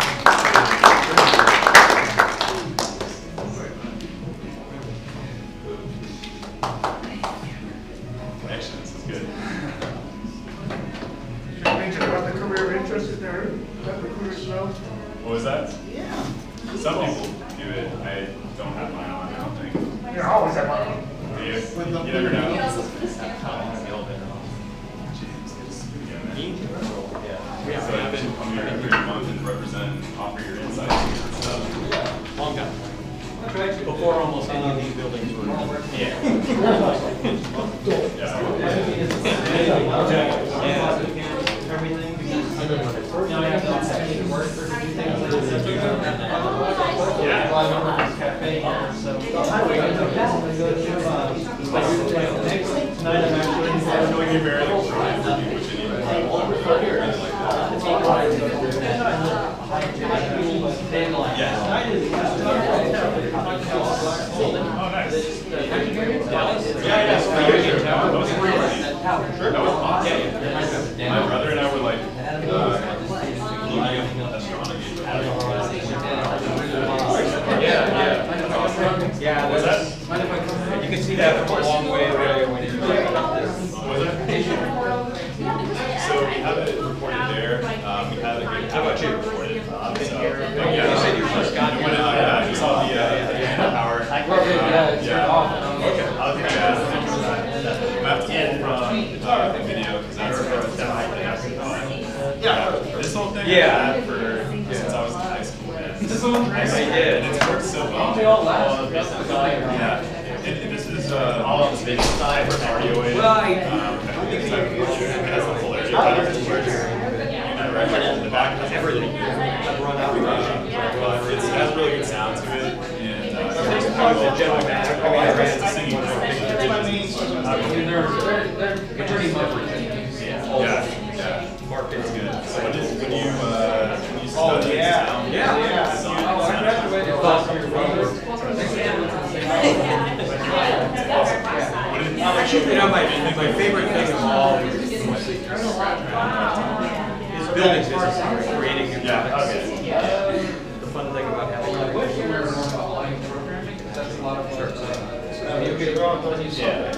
Connections is good.
You mentioned about the career interest in there, let recruiters know.
What was that?
Yeah.
Some people do it. I don't have mine on, I don't think.
You always have one.
Do you? You never know.
Yeah.
So I've been come here every month and represent and offer your insights and stuff.
Long time. Before almost any of these buildings were.
Yeah. That was awesome. My brother and I were like, looking at astronomy.
Yeah,
Was that?
you can see that from a long way away when you look at this.
Was it? So we have it recorded there. We have it here.
How about you?
Recorded. So,
You said you first got
it. I saw the power. Okay. I'll get that. I have to pull from the video because that's this whole thing I've had for since I was in high school. I did. And it's worked so well. Yeah. And this is all on the video side for cardio aid. Right. That's the full area.
general manager. I mean, I ran the singing for big
That's my main source of
I mean, they're pretty much
Yeah.
markets good.
So when you
Oh,
studied
yeah.
sound,
Yeah.
sound,
Oh, I graduated last year from Actually, you know, my favorite thing of all is building business and creating new products. The fun thing about having
I wish you learned more about line programming, because that's a lot of
Sure.
you get wrong when you
Yeah.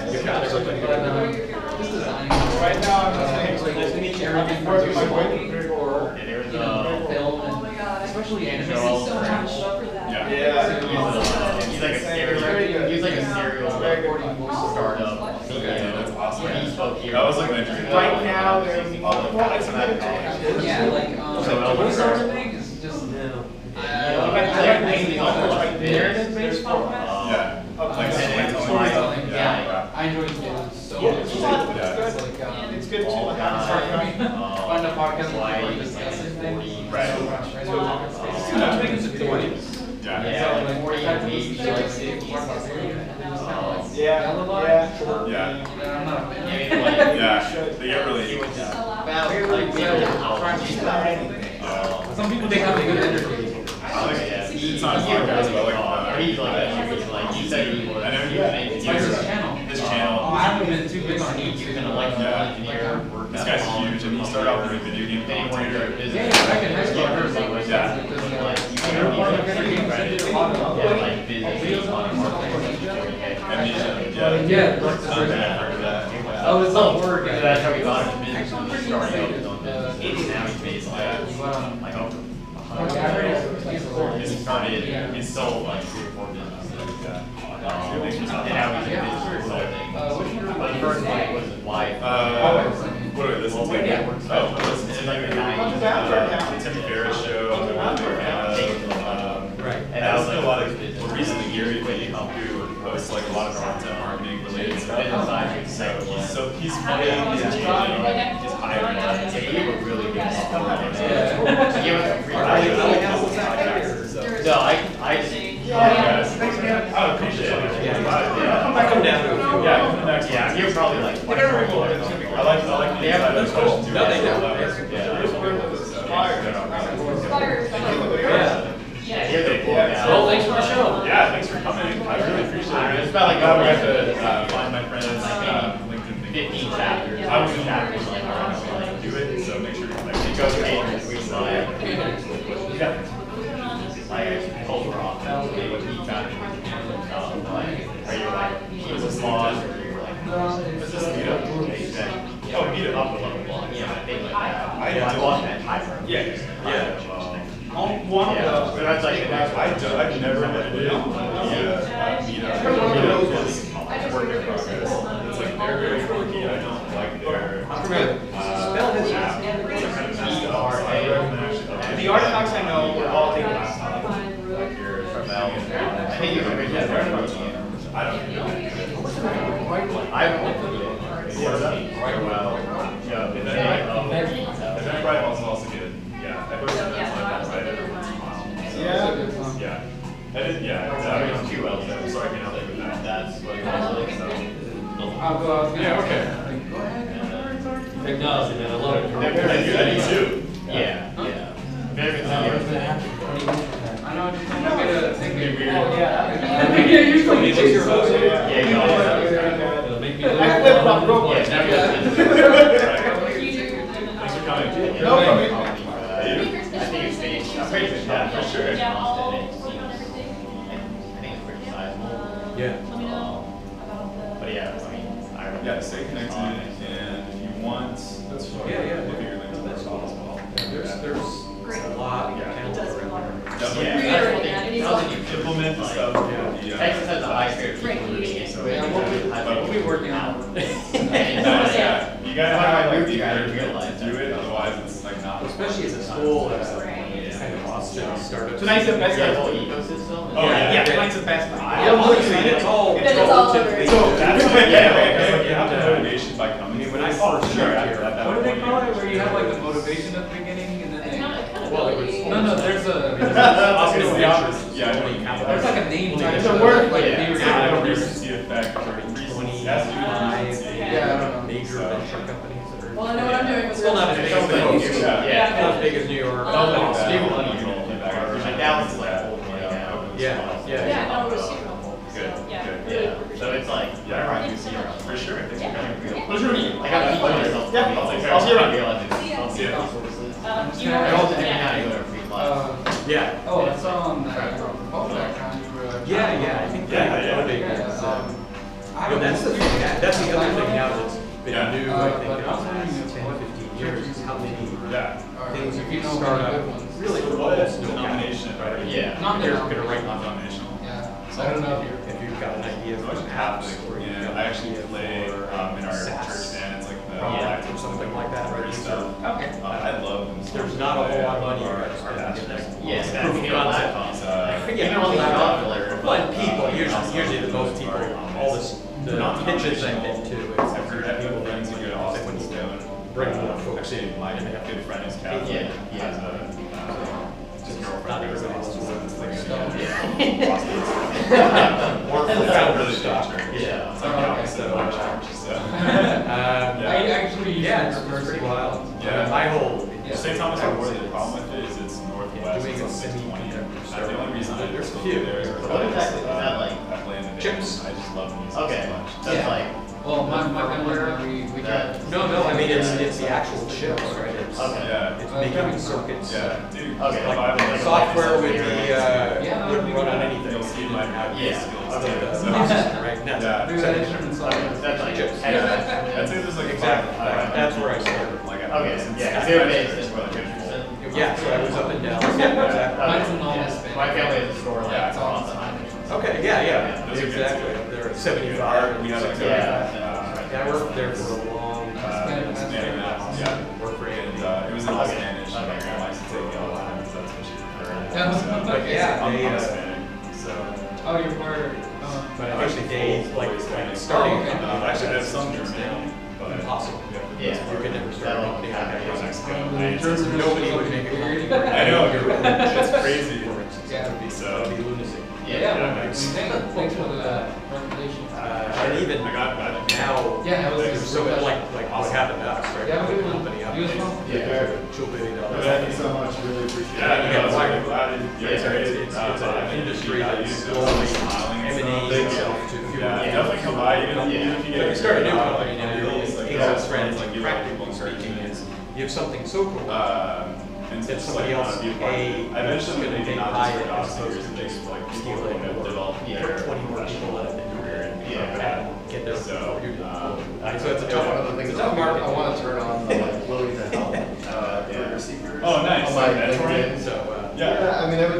just design.
Right now, I'm
Everything
working my way
or film and especially animation. So much stuff for that.
He's like a serial
startup.
Yeah, that's awesome.
He spoke here.
That was like my dream.
Right now, there's multiple
Yeah, like voice over thing is just
narrative-based podcasts. Yeah. Like
storytelling.
Yeah.
I enjoy it so
Yeah.
much.
It's good to
find a podcast where we discuss things.
Right.
So much, right?
I think it's a 20s.
Yeah.
So like 40 weeks, like
Yeah.
I'm not a fan.
Yeah. They get really.
Some people think have a good energy.
I like it. It's not a podcast, but I like
you said he was.
I know you
What's his channel?
His channel.
Oh, I haven't been too big on
You're gonna
YouTube.
like
Yeah.
engineer.
This guy's huge, and he started off as a video game commentator.
Yeah, back in high school, I heard about it.
Yeah. Amnesia. Yeah.
Oh, it's not work.
That's how he got into business. He was starting out his own business. Now he's made like over he started, he's sold like 3 or 4 businesses. And now he's in business. But the first one was his wife.
What do I listen to? Listen to like the 90s, the Tim Ferriss show.
Right.
And I listen to a lot of, recently Gary Vee helped do host like a lot of content marketing related stuff. So he's funny, he's engaging, he's hiring.
Yeah, you have a really good support. No, I just.
Thanks, man. I appreciate it.
I come down to a few.
Yeah, come next
Yeah, you're probably like.
I like the
That's cool.
too.
No, they don't.
Yeah, you're the cool guy.
Well, thanks for the show.
Yeah, thanks for coming. I really appreciate it.
It's about like
I'm going to find my friends LinkedIn thing.
15 chapters.
I was in chapters like do it, so make sure you connect.
It goes pages, we like. Like culture off. They would eat chapters. Are you like Jesus laws or you're like
What's this meetup? Oh, meetup up with level blog.
yeah, I think like that.
I
I lost that time.
Yeah.
One of the.
But I've never been to a meetup. Work in progress. It's like they're very quirky. I don't like their.
Spell his name.
The artifacts I know were all taken last time.
Like your from
I think you're very good.
I don't know.
I went to quite well.
Eventbrite was also good. Yeah, I posted events like that right every once in a while. Yeah. I did, yeah.
Two L's.
I'm sorry I can't help you with that.
That's what it was like. So.
I'll go out.
Yeah, okay.
Technology, man, I love it.
I do too.
Yeah. Very good.
I know what you're trying to get a thing.
Weird.
Oh, yeah.
It'll make me
I flipped my broke.
Yeah, never.
Thanks for coming.
No problem.
I think it's big. I'm pretty sure. Yeah, for sure.
Yeah, I'll work on everything.
I think it's pretty sizable.
Yeah.
Let me know about the.
But yeah, I mean, I
Yeah, stay connected, and if you want, that's fine.
Yeah.
Look at your LinkedIn profile as well.
There's a lot of talent around there.
Implement the stuff.
Texas has a high share of people moving into it.
We'll be working on it.
Yeah, you gotta have like the
I
ability
realize
to do it, otherwise it's like not.
Especially as a school, it's kind of Austin startup.
Tonight's the best.
Your whole ecosystem.
Oh, yeah.
Tonight's the best.
Yeah, literally, it's all.
Then it's all over.
So that's what, you have the motivation by coming.
When I first
sure,
moved here, what do they call it? Where you have like the motivation at the beginning and then they. Well, no, there's a.
It's the opposite. Yeah, I know what you mean.
There's like a name to it.
It's a word.
Yeah, recency effect or recency. Has to do with recency.
Yeah, I don't know.
Major venture companies that are.
Well, I know what I'm doing with
Still not as big as New York.
Yeah.
Not as big as New York.
Like Dallas is like old money now.
Yeah.
Yeah, no, it was super helpful.
Good,
So, yeah,
good.
really
Yeah,
appreciate
so it's like, whenever I can see around.
For sure. Thanks for coming.
Pleasure to meet you.
I got to keep myself.
Yeah,
I'll
I'll see you around.
See ya.
I'll see you.
You know,
Yeah.
Oh, I saw on the background you were.
Yeah, I think that's the thing, that's the other thing now that's been new, I think, in the last 10, 15 years, is how many things you can start up, really,
What is
almost no
denomination?
right?
Yeah.
They're gonna write
Non-denominational.
Yeah, so I don't know
if you've got an idea
I was
of
Catholic,
apps or you've
and
got
I actually
an
play
idea
in our church band. It's like the
or something like that, right?
stuff.
Okay.
I love them.
There's not a whole lot of money
our
you gotta spend to get
pastor.
that.
Yes,
Proof of concept.
Even on the laptop,
But people, usually the most people, all this, the pitches I've been to,
I've heard people friends who go to
it's like
Austin
when you
Stone.
bring more folks
Actually,
in,
my
and they have
good friend is Catholic.
Yeah.
Has a just girlfriend who goes to Austin Stone. It's like or really
stuff.
church.
Yeah.
It's like the opposite of my church. So.
I actually
yeah, it's pretty wild.
Yeah.
My whole.
St. Thomas More, the problem with it is it's northwest.
Doing a
It's like 620.
semi-conductor
That's the only reason
There's a
still
few.
there is
What exactly is that like?
I play in the band.
Chips.
I just love music
Okay,
so much.
that's
Yeah.
like.
Well, my family, we
that-
No, I mean, it's the actual chips, right? It's,
Okay.
Yeah.
it's making circuits.
Yeah, dude.
Okay.
Like,
Software would be,
Yeah.
wouldn't run on anything.
You'll see my
Yeah.
skills.
Okay.
So,
Right, that's,
Yeah.
do that instrument song.
That's like.
Chips.
I'd say there's like
Exactly.
five-
That's where I started.
Like,
Okay, yeah, because they're based in Richardson.
Yeah, so I was up in Dallas. Yeah, exactly.
Mine's a normal span.
My family has a store like
Yeah.
It's all
across the
the
highway.
Okay, yeah,
Those are good
exactly.
too.
Up there at 75.
We have like
Yeah, I worked there for a long time.
yeah.
Worked for
And it was in all Spanish. My grandma used to take me all the time because that's what she preferred.
Yeah.
So,
But yeah,
I'm
they,
Hispanic, so.
Oh, you're part.
But I think the days, like starting,
Oh, okay.
Actually, I have some German, but
impossible.
Yeah.
You could never start a company like that.
Mexico.
Nobody would make a company.
I know, you're right. It's crazy.
Yeah.
So.
It'd be lunacy.
Thanks for the recommendation.
And even
I got
Yeah,
now,
that was
there's so much like what happened to us, right?
Yeah,
Put
we
the company up.
you as well?
$2 billion.
Thank you so much, really appreciate it.
Yeah, no, I'm glad
Yeah, it's an industry that's slowly emanating itself to fewer
Yeah,
people.
definitely come by, even if you
But
get.
you start a new
job,
company now, your only
like,
exit strategy,
like, you
practically speaking, is you have something so cool.
And
That
just
somebody
like,
else,
be a part of it.
A,
I eventually
is gonna
maybe
take
not
high
just for job
as opposed
seekers,
to
and just
just
like
steal
people
it
who have
or
developed their
20 more people at the career and get their
So,
before you do.
So it's a tough one of the things, I want to turn on the like Willie to help for receivers.
Oh, nice.
On my
Mentoring.
LinkedIn, so
Yeah.
I mean, I'm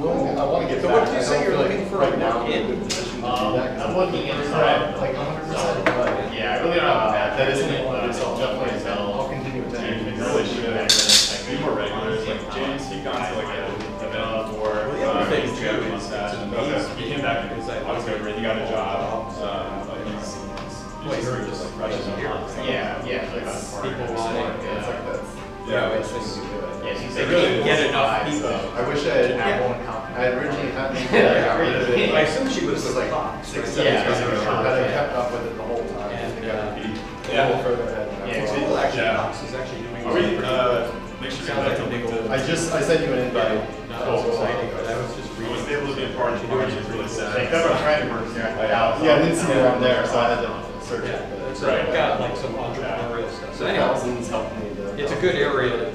willing, I want to get
So
back.
what did you
I
say
don't
you're
feel like
looking for
right now I'm in a
in?
good position to do that. 'Cause
I'm looking
right,
inside.
like 100%, but
Yeah, I really don't have a bad.
that isn't
feeling,
one
but
of the
definitely
I'll
tell.
continue attending.
You really should be more regular. Like James, he gone to like an event before.
Well, the other thing too is
mustache,
it's
and
amazing.
he came back and I was good. He got a job. But
Wait,
he's
you're
just
just
like fresh as a
here.
hot.
Yeah,
It's
People
It's
want
like
it.
that's
Yeah,
it's things you do.
Yeah, she's
They
really
couldn't get enough
wide,
people.
so-
I wish I had originally had the got rid of it.
I assume she was
This
the
like
Fox,
6,
right?
7
Yeah,
years ago.
sure.
Had I kept up with it the whole time, I think I would be a little further ahead. than I
Yeah,
was.
It's cool, actually,
Yeah.
Fox is actually doing.
Are we,
pretty good.
make sure
Sounds like a big old.
I sent you an invite.
Not as exciting, but I was just
I
reading.
was able to be a part of the party. It's really
They
sad.
cover a friend who works there at the house.
Yeah, I didn't see you around there, so I had to search
Yeah,
it. but
it's
Right.
got like some entrepreneurial stuff. So anyhow,
Thousands helped me to.
it's a good area.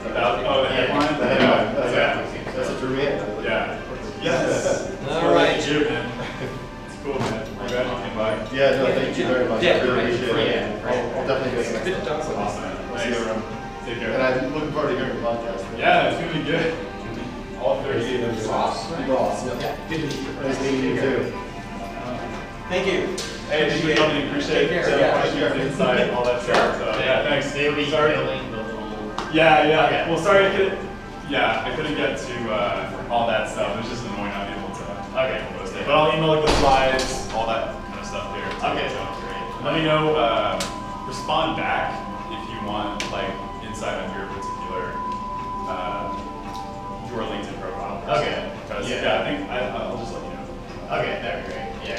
Oh, the headline?
The headline,
Yeah.
that's what drew me in.
Yeah. Yes.
All right.
Thank you, man. It's cool, man. I'm glad you came by.
Yeah, no, thank you very much.
Yeah,
I really
great.
appreciate it.
Yeah.
I'll definitely do it
Good
next
talk.
time.
Awesome.
I'll see you
Thanks.
around.
Take
And
care.
I'm looking forward to hearing your podcast.
Yeah, it's gonna be good. All 38 of you.
Ross, yeah.
Good to meet you.
Nice meeting you too.
Thank you.
Hey, thanks for coming. Appreciate
Take
it.
care.
Yeah,
Yeah.
questions, insight, all that stuff. So, yeah, thanks.
They'll be
Sorry.
filling the little.
Yeah.
Okay.
Well, sorry I couldn't. Yeah, I couldn't get to all that stuff. It was just annoying not being able to post it. But I'll email like the slides, all that kind of stuff here. too.
Okay,
So
sounds great.
let me know. Respond back if you want like insight on your particular your LinkedIn profile.
Okay.
Because
Yeah.
yeah, I think I'll just let you know.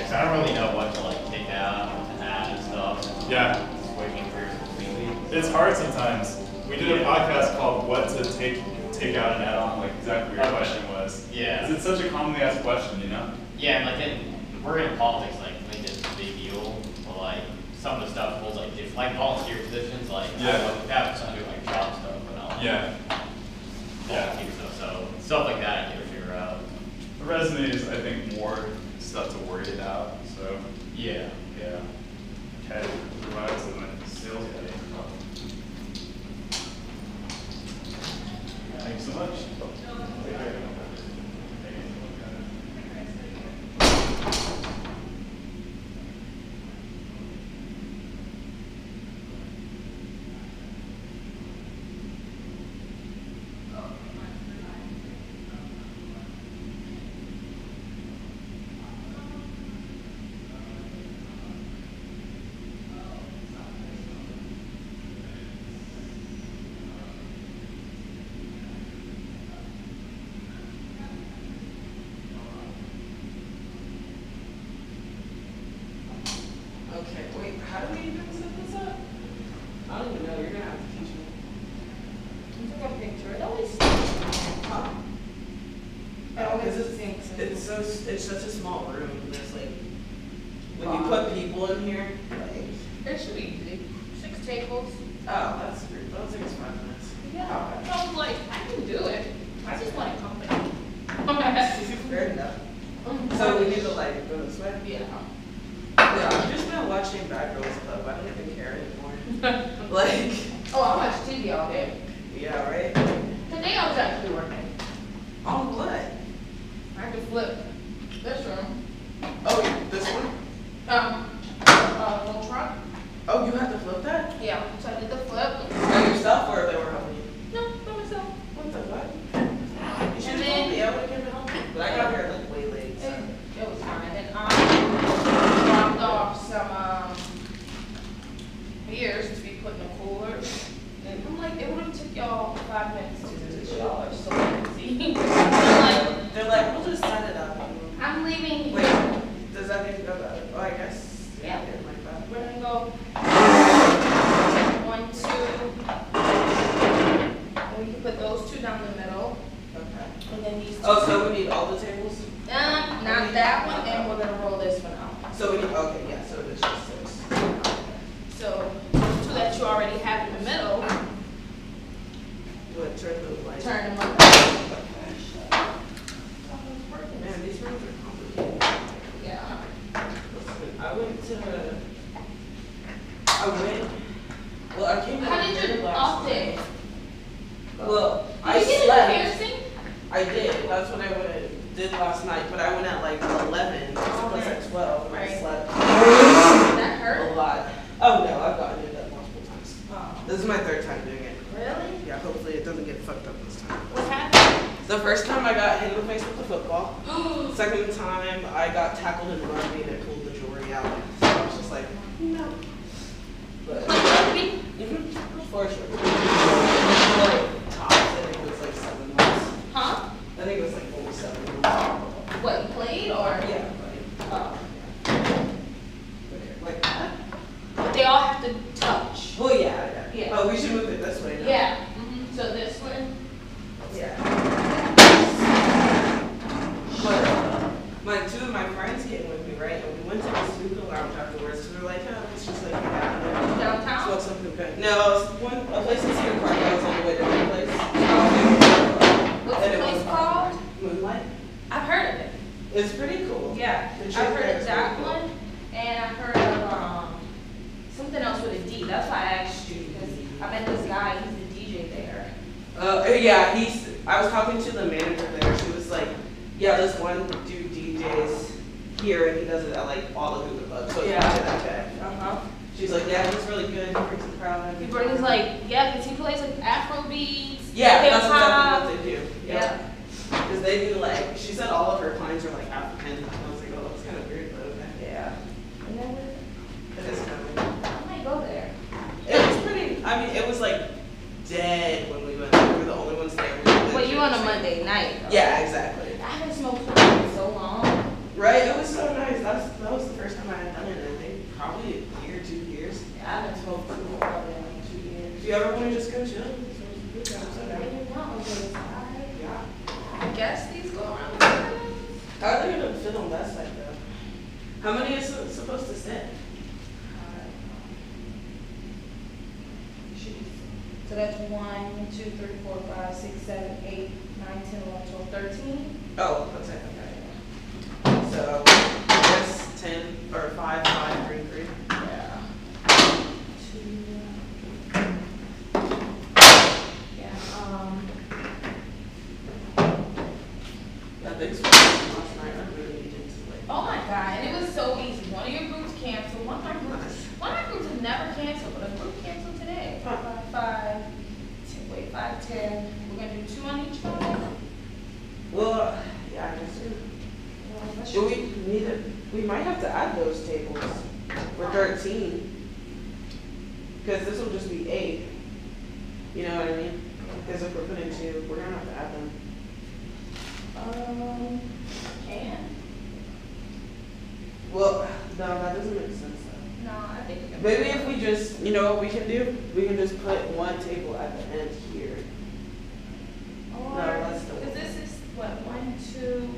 'cause I don't really know what to like take out, to add and stuff.
Yeah.
Just waiting for yours completely.
It's hard sometimes. We did a podcast called "What to Take Out and Add On," like exactly what your question was.
Yeah.
Because it's such a commonly asked question, you know?
Yeah, and like we're in politics, like I think it's a big deal, but like some of the stuff holds like different, like volunteer positions, like
Yeah.
that was under like job stuff, but not
Yeah.
volunteer stuff. So stuff like that I need to figure out.
The resume is, I think, more stuff to worry about. So
Yeah.
okay, provides some sales guy. Thank you so much.
Okay, wait, how do we even set this up? I don't even know, you're gonna have to teach me.
You took a picture, it always
Huh?
It always
Because
sinks in.
it's such a small room, there's like, when you put people in here, like.
It should be easy. 6 tables.
Oh, that's great, that'll take us 5 minutes.
Yeah,
Okay.
I was like, I can do it. I just want a company.
Fair enough. So we need to like go this way?
Yeah.
Yeah, I've just been watching Bad Girls Club, I don't even care anymore. Like.
Oh, I watch TV all day.
Yeah, right?
Today I was actually working.
On what?
I had to flip this room.
Oh, this one?
Little truck.
Oh, you had to flip that?
Yeah, so I did the flip.
By yourself or they were helping you?
No, by myself.
What the what? You should have told me, I would have given help. But I got here like way late, so.
It was fine. And dropped off some beers to be put in the cooler. And I'm like, it would have took y'all 5 minutes to do this. Y'all are so busy.
They're like, we'll just set it up.
I'm leaving.
Wait, does that mean to go about it? Oh, I guess.
Yeah.
Like that.
We're gonna go 1, 2. And we can put those 2 down the middle.
Okay.
And then these 2.
Oh, so we need all the tables?
Not that one, and we're gonna roll this one out.
So we need, okay, yeah, so it's just 6.
So, 2 that you already have in the middle,
What, turn the lights?
turn them up.
Man, these rooms are complicated.
Yeah.
Listen, well, I came
How
down
did
here
you
last
off
night.
day?
Well,
Did
I
you get
slept.
a piercing?
I did. That's what I did last night. But I went at like 11. It was at 12, and
Right.
I slept
That hurt?
a lot. Oh no, I've gotten it done multiple times.
Oh.
This is my 3rd time doing it.
Really?
Yeah, hopefully it doesn't get fucked up this time.
What happened?
The first time I got hit in the face with the football. Second time I got tackled in rugby and I pulled the jewelry out. So I was just like, no. But
Like rugby?
for sure. Like tops, I think it was like 7 months.
Huh?
I think it was like almost 7 months.
What, you played or?
Yeah, like,
Oh.
okay, like that.
But they all have to touch.
Well, yeah.
Yeah.
Oh, we should move it this way now.
Yeah. So this one?
Yeah. But 2 of my friends came with me, right? And we went to this hookah lounge afterwards. So we were like, oh, let's just like get out of there.
Downtown?
Smoke some hookah. No, it was a place in Cedar Park. I was on the way to that place.
What's
And
the
it
place
was
called?
Moonlight.
I've heard of it.
It's pretty cool.
Yeah.
The
I've
chick
heard
there
of
is
that
pretty cool.
one, and I've heard of something else with a D. That's why I asked you, because I met this guy, he's the DJ there.
Yeah, I was talking to the manager there. She was like, yeah, this one dude DJs here and he does it at like all the hookah clubs. So
Yeah.
it's probably that guy.
Uh-huh.
She's like, yeah, he's really good. He brings the crowd in.
He brings like, yeah, because he plays like Afro beats,
Yeah,
hip
that's
hop.
exactly what they do.
Yeah.
Because they do like, she said all of her clients are like African. I was like, oh, that's kind of weird, but okay.
Yeah. And then
It is kind of weird.
I might go there.
It was pretty, I mean, it was like dead when we went. We were the only ones there.
But you on a Monday night, though.
Yeah, exactly.
I haven't smoked for so long.
Right, it was so nice. That was the first time I had done it, I think probably a year, 2 years.
Yeah, I haven't smoked food probably in like 2 years.
If you ever want to just go chill, yeah.
I guess these go around the sides.
How are they gonna fit on that side though? How many is it supposed to sit?
So that's 1, 2, 3, 4, 5, 6, 7, 8, 9, 10, 11, 12, 13.
Oh, that's it, okay. So, I guess 10, or 5, 5, 3, 3.
Yeah. 2. Yeah,
That big swing last night, I really needed to like.
oh my God, and it was so easy. One of your groups canceled. One of my groups have never canceled, but a group canceled today. 5, 10. We're gonna do 2 on each side.
Well, yeah, I guess so. Well, we might have to add those tables for 13. Because this will just be 8. You know what I mean? Because if we're putting 2, we're gonna have to add them.
Can.
Well, no, that doesn't make sense though.
No, I think we can.
Maybe if we just, you know what we can do? We can just put one table at the end here.
Or,
No, that's the
because this is what, 1, 2.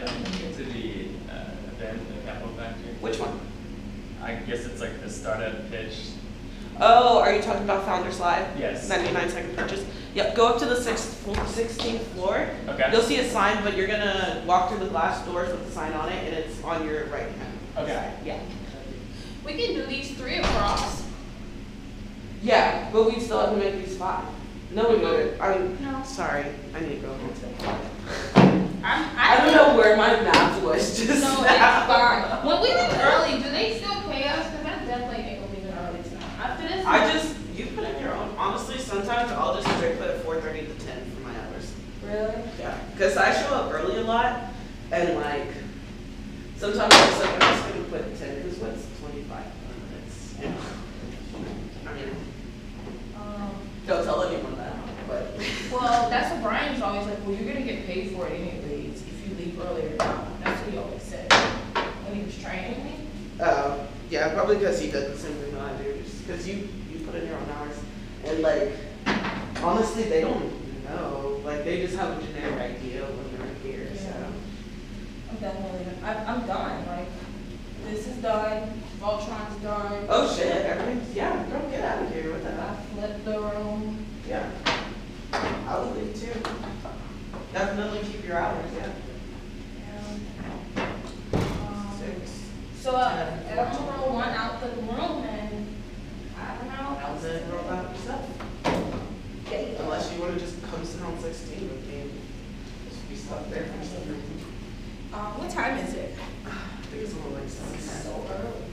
Into the event, the Capital Factory.
Which one?
I guess it's like the startup pitch.
Oh, are you talking about Founders Live?
Yes.
99-second purchase. Yep, go up to the 16th floor.
Okay.
You'll see a sign, but you're gonna walk through the glass doors with the sign on it, and it's on your right hand.
Okay.
Yeah.
We can do these 3 across.
Yeah, but we still have to make these 5. No, we wouldn't.
No.
Sorry, I need to go home.
I
don't know where my math was just
No,
now.
it's fine. When we leave early, do they still pay us? Because I'm definitely ain't gonna leave it early tonight. After this.
You put in your own. Honestly, sometimes I'll just straight put 4:30 to 10 for my hours.
Really?
Yeah, because I show up early a lot, and like, sometimes I'm just like, I'm just gonna put 10, because what's 25 minutes? You know? I mean, don't tell anyone that, but.
Well, that's what Brian's always like, well, you're gonna get paid for it anyways if you leave earlier. That's what he always said when he was training me.
Yeah, probably because he does the same thing that I do, just because you put in your own hours, and like, honestly, they don't know, like, they just have a generic idea when they're here, so.
I'm definitely, I'm done, like, this is done, Voltron's done.
Oh shit, everything's, yeah, girl, get out of here with
I
that.
flipped the room.
Yeah. I would leave too. Definitely keep your hours, yeah.
So I'm gonna roll one out the room and I don't know what else.
Then roll out yourself.
Yeah.
Unless you want to just come sit on 16 with me and just be stuck there for some reason.
What time is it?
I think it's only like 7.
So early.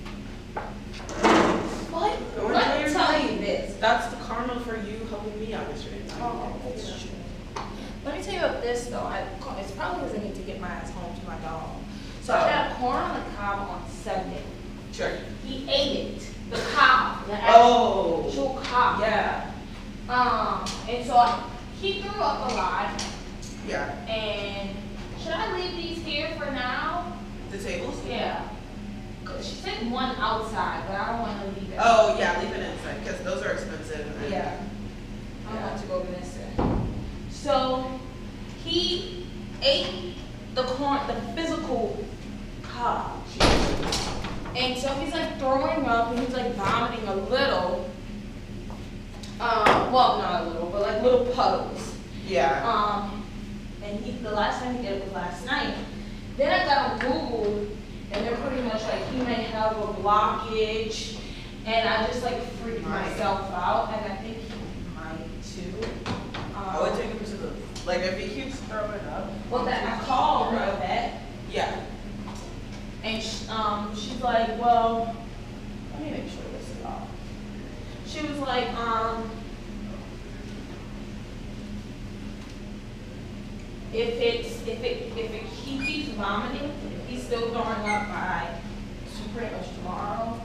What? Let me tell you this.
That's the karma for you helping me out yesterday.
Oh, that's true. Let me tell you about this though. It's probably because I need to get my ass home to my dog. So I had corn on the cob on Sunday.
Sure.
He ate it. The cob. The
Oh.
actual cob.
Yeah.
And so he threw up a lot.
Yeah.
And should I leave these here for now?
The tables?
Yeah. She said one outside, but I don't want to leave it.
Oh, yeah, leave it inside because those are expensive. And
Yeah. I don't want to go missing. So he ate the corn, the physical cob. And so he's like throwing up and he's like vomiting a little. Well, not a little, but like little puddles.
Yeah.
And the last time he did it was last night. Then I got on Google and they're pretty much like he may have a blockage, and I just like freaked myself out, and I think he might too.
I would take him to the, like if he keeps throwing up.
Well, that I called her a vet.
Yeah.
And she's like, well, let me make sure this is off. She was like, if he keeps vomiting, if he's still throwing up by pretty much tomorrow,